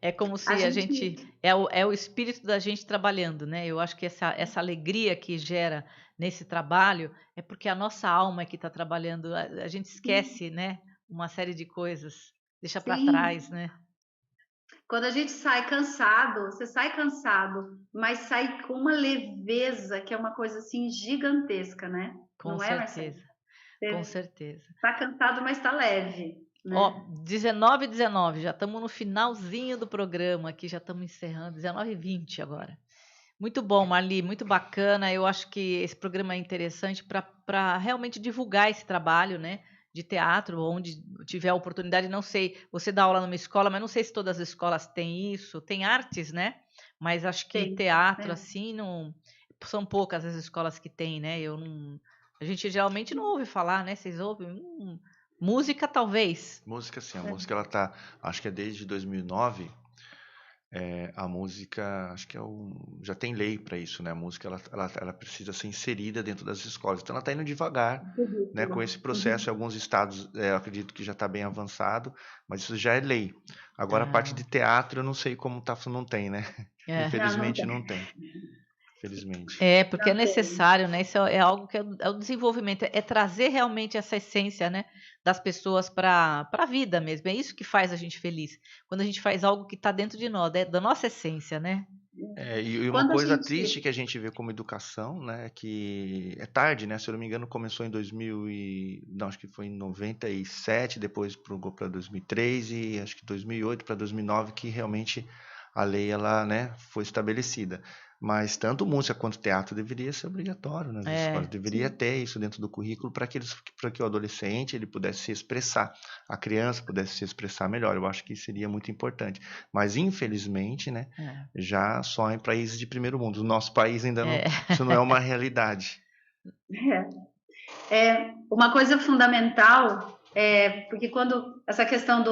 É como A se a gente. gente é o espírito da gente trabalhando, né? Eu acho que essa alegria que gera nesse trabalho é porque a nossa alma é que está trabalhando. A gente esquece, né? Uma série de coisas, deixa para Sim. trás, né? Quando a gente sai cansado, você sai cansado, mas sai com uma leveza, que é uma coisa assim gigantesca, né? Com Não é, Marcelo? certeza, com Você certeza. tá cansado, mas tá leve, Ó, né? 19h19, já estamos no finalzinho do programa aqui, já estamos encerrando, 19h20 agora. Muito bom, Marli, muito bacana. Eu acho que esse programa é interessante para realmente divulgar esse trabalho, né, de teatro, onde tiver a oportunidade. Não sei, você dá aula numa escola, mas não sei se todas as escolas têm isso. Tem artes, né? Mas acho que Tem. teatro, É. assim, não são poucas as escolas que têm, né? A gente geralmente não ouve falar, né? Vocês ouvem? Música, talvez. Música, sim. A música, ela tá, acho que é desde 2009. A música, acho que já tem lei para isso, né? A música, ela precisa ser inserida dentro das escolas. Então, ela está indo devagar, né? Com esse processo, em alguns estados, eu acredito que já está bem avançado, mas isso já é lei. Agora, a parte de teatro, eu não sei como tá, não tem, né? É. Infelizmente, não tem. Infelizmente. É, porque é Não tem. necessário, né? Isso é algo que é o desenvolvimento, é trazer realmente essa essência, né, das pessoas para a vida mesmo. É isso que faz a gente feliz. Quando a gente faz algo que está dentro de nós, da nossa essência, né? E uma Quando a coisa gente. triste que a gente vê como educação, né, é que é tarde, né? Se eu não me engano, começou em 2000 não, acho que foi em 97, depois para 2003 e acho que 2008 para 2009 que realmente a lei ela, né, foi estabelecida. Mas tanto música quanto teatro deveria ser obrigatório nas escolas, deveria ter isso dentro do currículo para que o adolescente ele pudesse se expressar, a criança pudesse se expressar melhor. Eu acho que seria muito importante. Mas infelizmente, né, já só em países de primeiro mundo. O nosso país ainda não, isso não é uma realidade. Uma coisa fundamental porque quando essa questão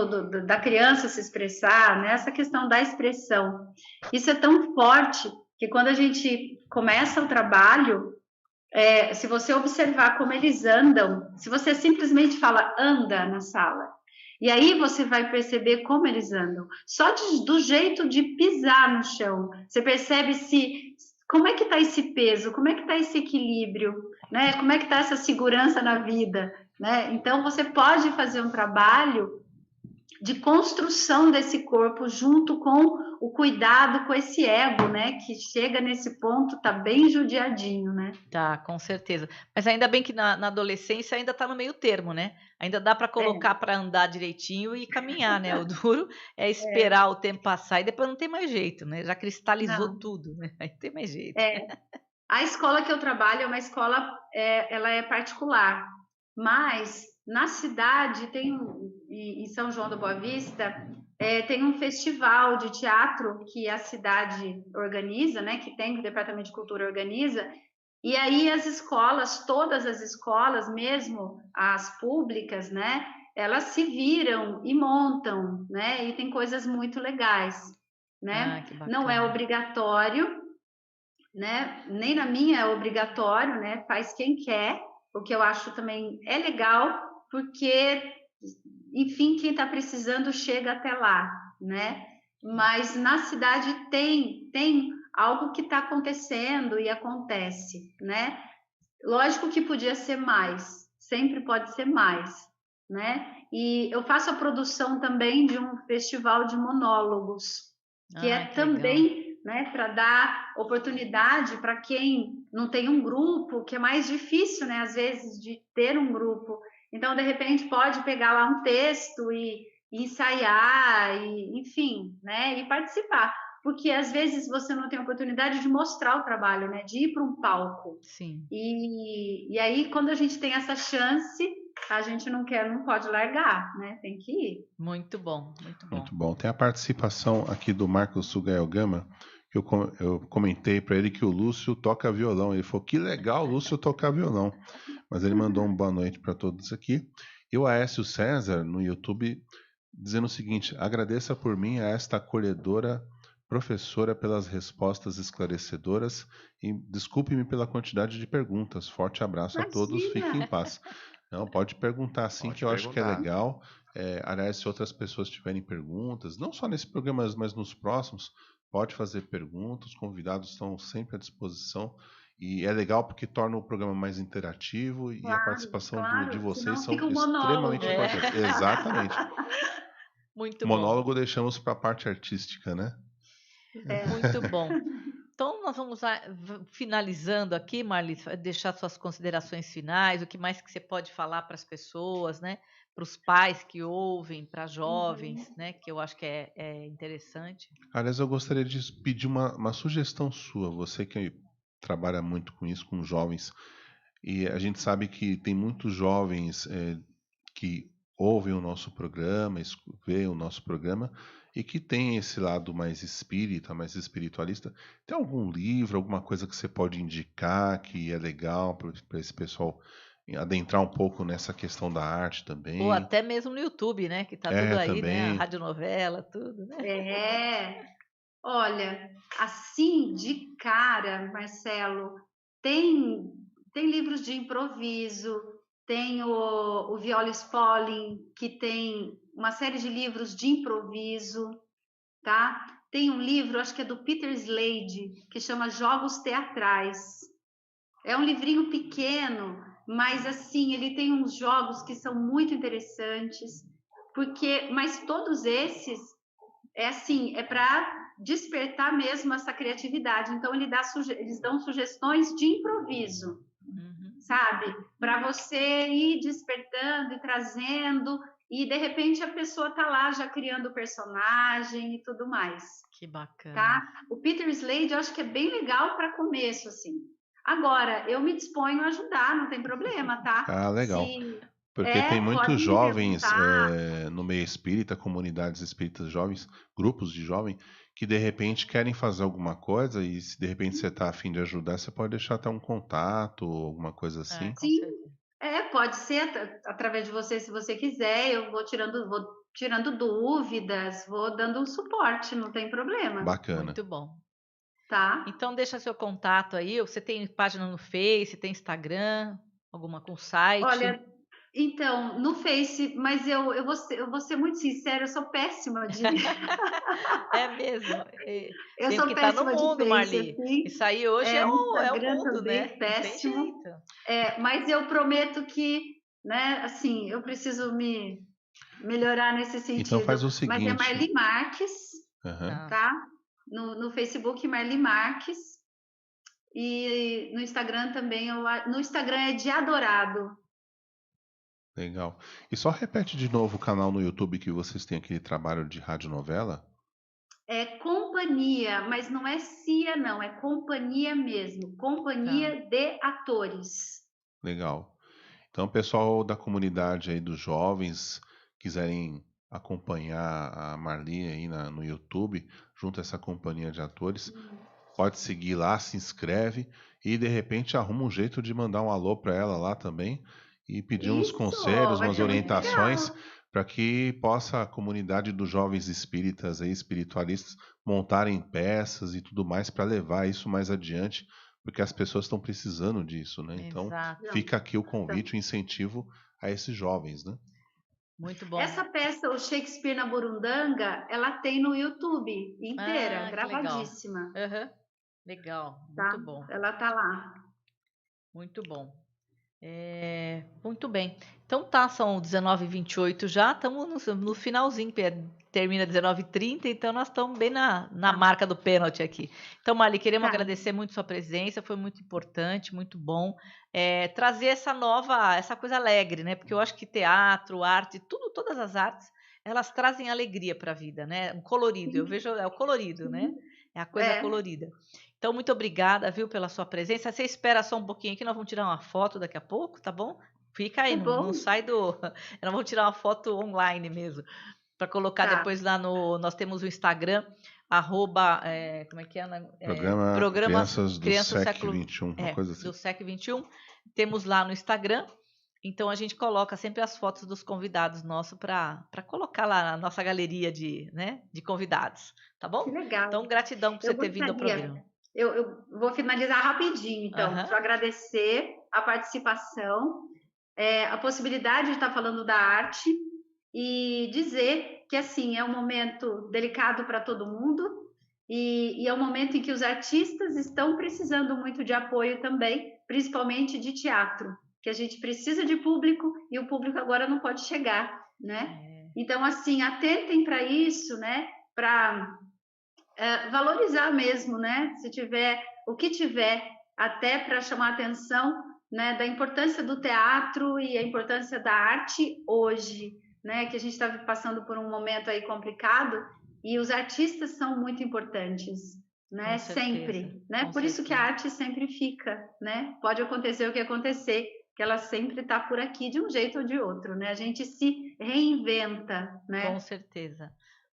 da criança se expressar, né, essa questão da expressão, isso é tão forte que quando a gente começa o trabalho, se você observar como eles andam, se você simplesmente fala anda na sala, e aí você vai perceber como eles andam, só do jeito de pisar no chão, você percebe como é que está esse peso, como é que está esse equilíbrio, né? Como é que está essa segurança na vida, né? Então você pode fazer um trabalho de construção desse corpo junto com o cuidado com esse ego, né? Que chega nesse ponto, tá bem judiadinho, né? Tá, com certeza. Mas ainda bem que na adolescência ainda tá no meio termo, né? Ainda dá para colocar para andar direitinho e caminhar, né? O duro é esperar o tempo passar e depois não tem mais jeito, né? Já cristalizou tudo, né? Aí não tem mais jeito. A escola que eu trabalho é uma escola, ela é particular, mas na cidade em São João da Boa Vista, tem um festival de teatro que a cidade organiza, né? Que tem, o Departamento de Cultura organiza, e aí as escolas, todas as escolas, mesmo as públicas, né? Elas se viram e montam, né? E tem coisas muito legais, né? Não é obrigatório, né? Nem na minha é obrigatório, né? Faz quem quer, o que eu acho também é legal, porque, enfim, quem está precisando chega até lá, né? Mas na cidade tem algo que está acontecendo e acontece, né? Lógico que podia ser mais, sempre pode ser mais, né? E eu faço a produção também de um festival de monólogos, que é Que também, né, para dar oportunidade para quem não tem um grupo, que é mais difícil, né, às vezes, de ter um grupo. Então, de repente, pode pegar lá um texto e ensaiar, e, enfim, né, e participar. Porque às vezes você não tem a oportunidade de mostrar o trabalho, né, de ir para um palco. Sim. E aí, quando a gente tem essa chance, a gente não pode largar, né? Tem que ir. Muito bom, muito bom. Muito bom. Tem a participação aqui do Marcos Sugael Gama, que eu comentei para ele que o Lúcio toca violão. Ele falou, que legal o Lúcio tocar violão. Mas ele mandou uma boa noite para todos aqui. E o Aécio César, no YouTube, dizendo o seguinte, agradeça por mim a esta acolhedora professora pelas respostas esclarecedoras e desculpe-me pela quantidade de perguntas. Forte abraço a todos, fiquem em paz. Não, pode perguntar sim, Pode que eu acho que é perguntar. legal. Aliás, se outras pessoas tiverem perguntas, não só nesse programa, mas nos próximos, pode fazer perguntas, os convidados estão sempre à disposição. E é legal porque torna o programa mais interativo e a participação de vocês senão são fica um monólogo, extremamente né? importantes. Exatamente. Muito Monólogo deixamos para a parte artística, né? bom. Muito bom. Então, nós vamos finalizando aqui, Marli, deixar suas considerações finais, o que mais que você pode falar para as pessoas, né? Para os pais que ouvem, para jovens, né? Que eu acho que é interessante. Aliás, eu gostaria de pedir uma sugestão sua, você que trabalha muito com isso, com jovens, e a gente sabe que tem muitos jovens que ouvem o nosso programa, veem o nosso programa, e que tem esse lado mais espírita, mais espiritualista. Tem algum livro, alguma coisa que você pode indicar que é legal para esse pessoal adentrar um pouco nessa questão da arte também? Ou até mesmo no YouTube, né? Que tá tudo aí, né? A também. radionovela, tudo, né? Olha, assim de cara, Marcelo, tem livros de improviso, tem o Viola Spolin, que tem uma série de livros de improviso, tá? Tem um livro, acho que é do Peter Slade, que chama Jogos Teatrais. É um livrinho pequeno, mas assim, ele tem uns jogos que são muito interessantes, mas todos esses é para despertar mesmo essa criatividade. Então eles dão sugestões de improviso, sabe? Para você ir despertando e trazendo, e de repente a pessoa tá lá já criando o personagem e tudo mais. Que bacana. Tá? O Peter Slade eu acho que é bem legal para começo, assim. Agora, eu me disponho a ajudar, não tem problema, tá? Ah, legal. Porque tem muitos jovens no meio espírita, comunidades espíritas jovens, grupos de jovens, que de repente querem fazer alguma coisa e se de repente você está a fim de ajudar, você pode deixar até um contato ou alguma coisa assim. Sim, pode ser através de você, se você quiser, eu vou tirando dúvidas, vou dando um suporte, não tem problema. Bacana. Muito bom. Tá. Então deixa seu contato aí, você tem página no Face, tem Instagram, alguma com site? Olha, então, no Face, mas eu vou ser muito sincera, eu sou péssima de... É mesmo? Eu sou péssima no mundo, de Face, Marli. assim. Isso aí hoje é o mundo, também, né? péssimo. Mas eu prometo que, né, assim, eu preciso me melhorar nesse sentido. Então faz o seguinte... Mas é Marli Marques, tá? No Facebook, Marli Marques. E no Instagram também, no Instagram é de Adorado. Legal. E só repete de novo o canal no YouTube que vocês têm aquele trabalho de radionovela? É Companhia, mas não é CIA não, é Companhia mesmo. Companhia de Atores. Legal. Então, pessoal da comunidade aí dos jovens, quiserem acompanhar a Marli aí no YouTube, junto a essa companhia de atores, pode seguir lá, se inscreve e de repente arruma um jeito de mandar um alô para ela lá também e pedir uns conselhos, umas orientações para que possa a comunidade dos jovens espíritas e espiritualistas montarem peças e tudo mais para levar isso mais adiante, porque as pessoas estão precisando disso, né? Então, fica aqui o convite, o incentivo a esses jovens, né? Muito bom. Essa peça, o Shakespeare na Burundanga, ela tem no YouTube inteira, gravadíssima. Legal, muito bom. Ela tá lá. Muito bom. Muito bem. Então tá, são 19h28 já, estamos no finalzinho, termina 19h30, então nós estamos bem na marca do pênalti aqui. Então, Marli, queremos agradecer muito sua presença, foi muito importante, muito bom trazer essa coisa alegre, né? Porque eu acho que teatro, arte, todas as artes, elas trazem alegria para a vida, né? Um colorido, eu vejo, é o colorido, né? É a coisa colorida. Então, muito obrigada, viu, pela sua presença. Você espera só um pouquinho aqui, nós vamos tirar uma foto daqui a pouco, tá bom? Fica aí, não sai do... Nós vamos tirar uma foto online mesmo, para colocar depois lá no... Nós temos o Instagram, @ como é que é? Programa Crianças do século XXI, uma coisa assim. Do século XXI. Temos lá no Instagram, então a gente coloca sempre as fotos dos convidados nossos para colocar lá na nossa galeria de convidados, tá bom? Que legal. Então, gratidão por você ter vindo ao programa. Eu vou finalizar rapidinho, então. Só agradecer a participação, a possibilidade de estar falando da arte e dizer que, assim, é um momento delicado para todo mundo e é um momento em que os artistas estão precisando muito de apoio também, principalmente de teatro, que a gente precisa de público e o público agora não pode chegar, né? Então, assim, atentem para isso, né? Para... valorizar mesmo, né? Se tiver o que tiver, até para chamar a atenção, né, da importância do teatro e a importância da arte hoje, né? Que a gente está passando por um momento aí complicado e os artistas são muito importantes, né? Sempre, né? Por isso que a arte sempre fica, né? Pode acontecer o que acontecer, que ela sempre está por aqui de um jeito ou de outro, né? A gente se reinventa, né? Com certeza.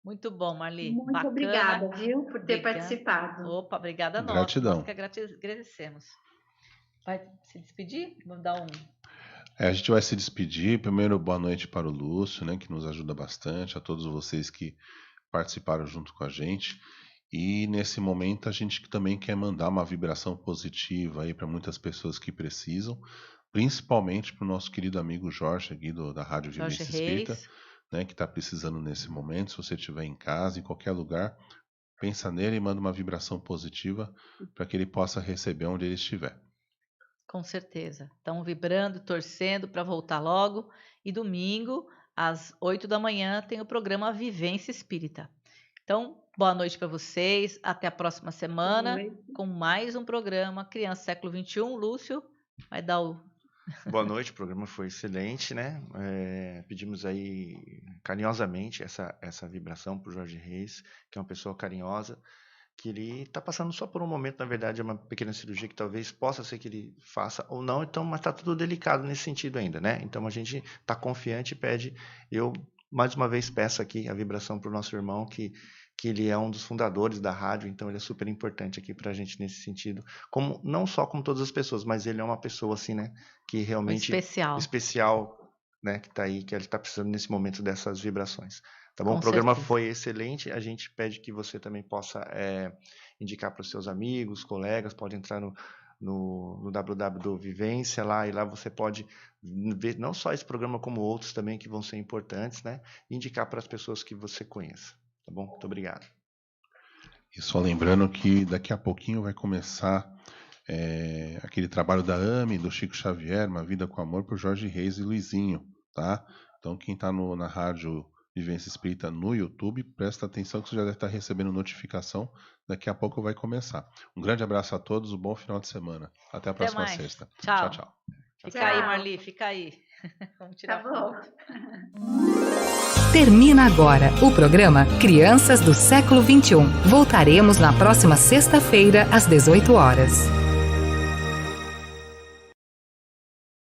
Muito bom, Marli. Muito obrigada, viu, por ter participado. Opa, obrigada a nós. Gratidão. Nós que agradecemos. Vai se despedir? Vamos dar um... A gente vai se despedir. Primeiro, boa noite para o Lúcio, né, que nos ajuda bastante, a todos vocês que participaram junto com a gente. E nesse momento a gente também quer mandar uma vibração positiva aí para muitas pessoas que precisam, principalmente para o nosso querido amigo Jorge, aqui da Rádio Vivência Espírita, né, que está precisando nesse momento. Se você estiver em casa, em qualquer lugar, pensa nele e manda uma vibração positiva para que ele possa receber onde ele estiver. Com certeza. Estão vibrando, torcendo para voltar logo. E domingo, às 8 da manhã, tem o programa Vivência Espírita. Então, boa noite para vocês. Até a próxima semana com mais um programa Criança Século XXI. Lúcio, vai dar o... Boa noite, o programa foi excelente, né? Pedimos aí carinhosamente essa vibração para o Jorge Reis, que é uma pessoa carinhosa, que ele está passando só por um momento, na verdade, é uma pequena cirurgia que talvez possa ser que ele faça ou não, então, mas está tudo delicado nesse sentido ainda, né? Então a gente está confiante e pede, eu mais uma vez peço aqui a vibração para o nosso irmão, que ele é um dos fundadores da rádio, então ele é super importante aqui para a gente nesse sentido, como, não só como todas as pessoas, mas ele é uma pessoa assim, né, que realmente especial, né, que está aí, que ele está precisando nesse momento dessas vibrações. Tá bom? O programa foi excelente, a gente pede que você também possa indicar para os seus amigos, colegas, pode entrar no www do Vivência lá, e lá você pode ver não só esse programa como outros também que vão ser importantes, né, e indicar para as pessoas que você conheça. Tá bom? Muito obrigado. E só lembrando que daqui a pouquinho vai começar aquele trabalho da AME, do Chico Xavier, Uma Vida com Amor, por Jorge Reis e Luizinho, tá? Então quem está na rádio Vivência Espírita no YouTube, presta atenção que você já deve estar recebendo notificação, daqui a pouco vai começar. Um grande abraço a todos, um bom final de semana. Até a próxima sexta. Tchau. Tchau. Fica aí, Marli, fica aí. Vamos tirar foto. Termina agora o programa Crianças do Século XXI. Voltaremos na próxima sexta-feira, às 18 horas.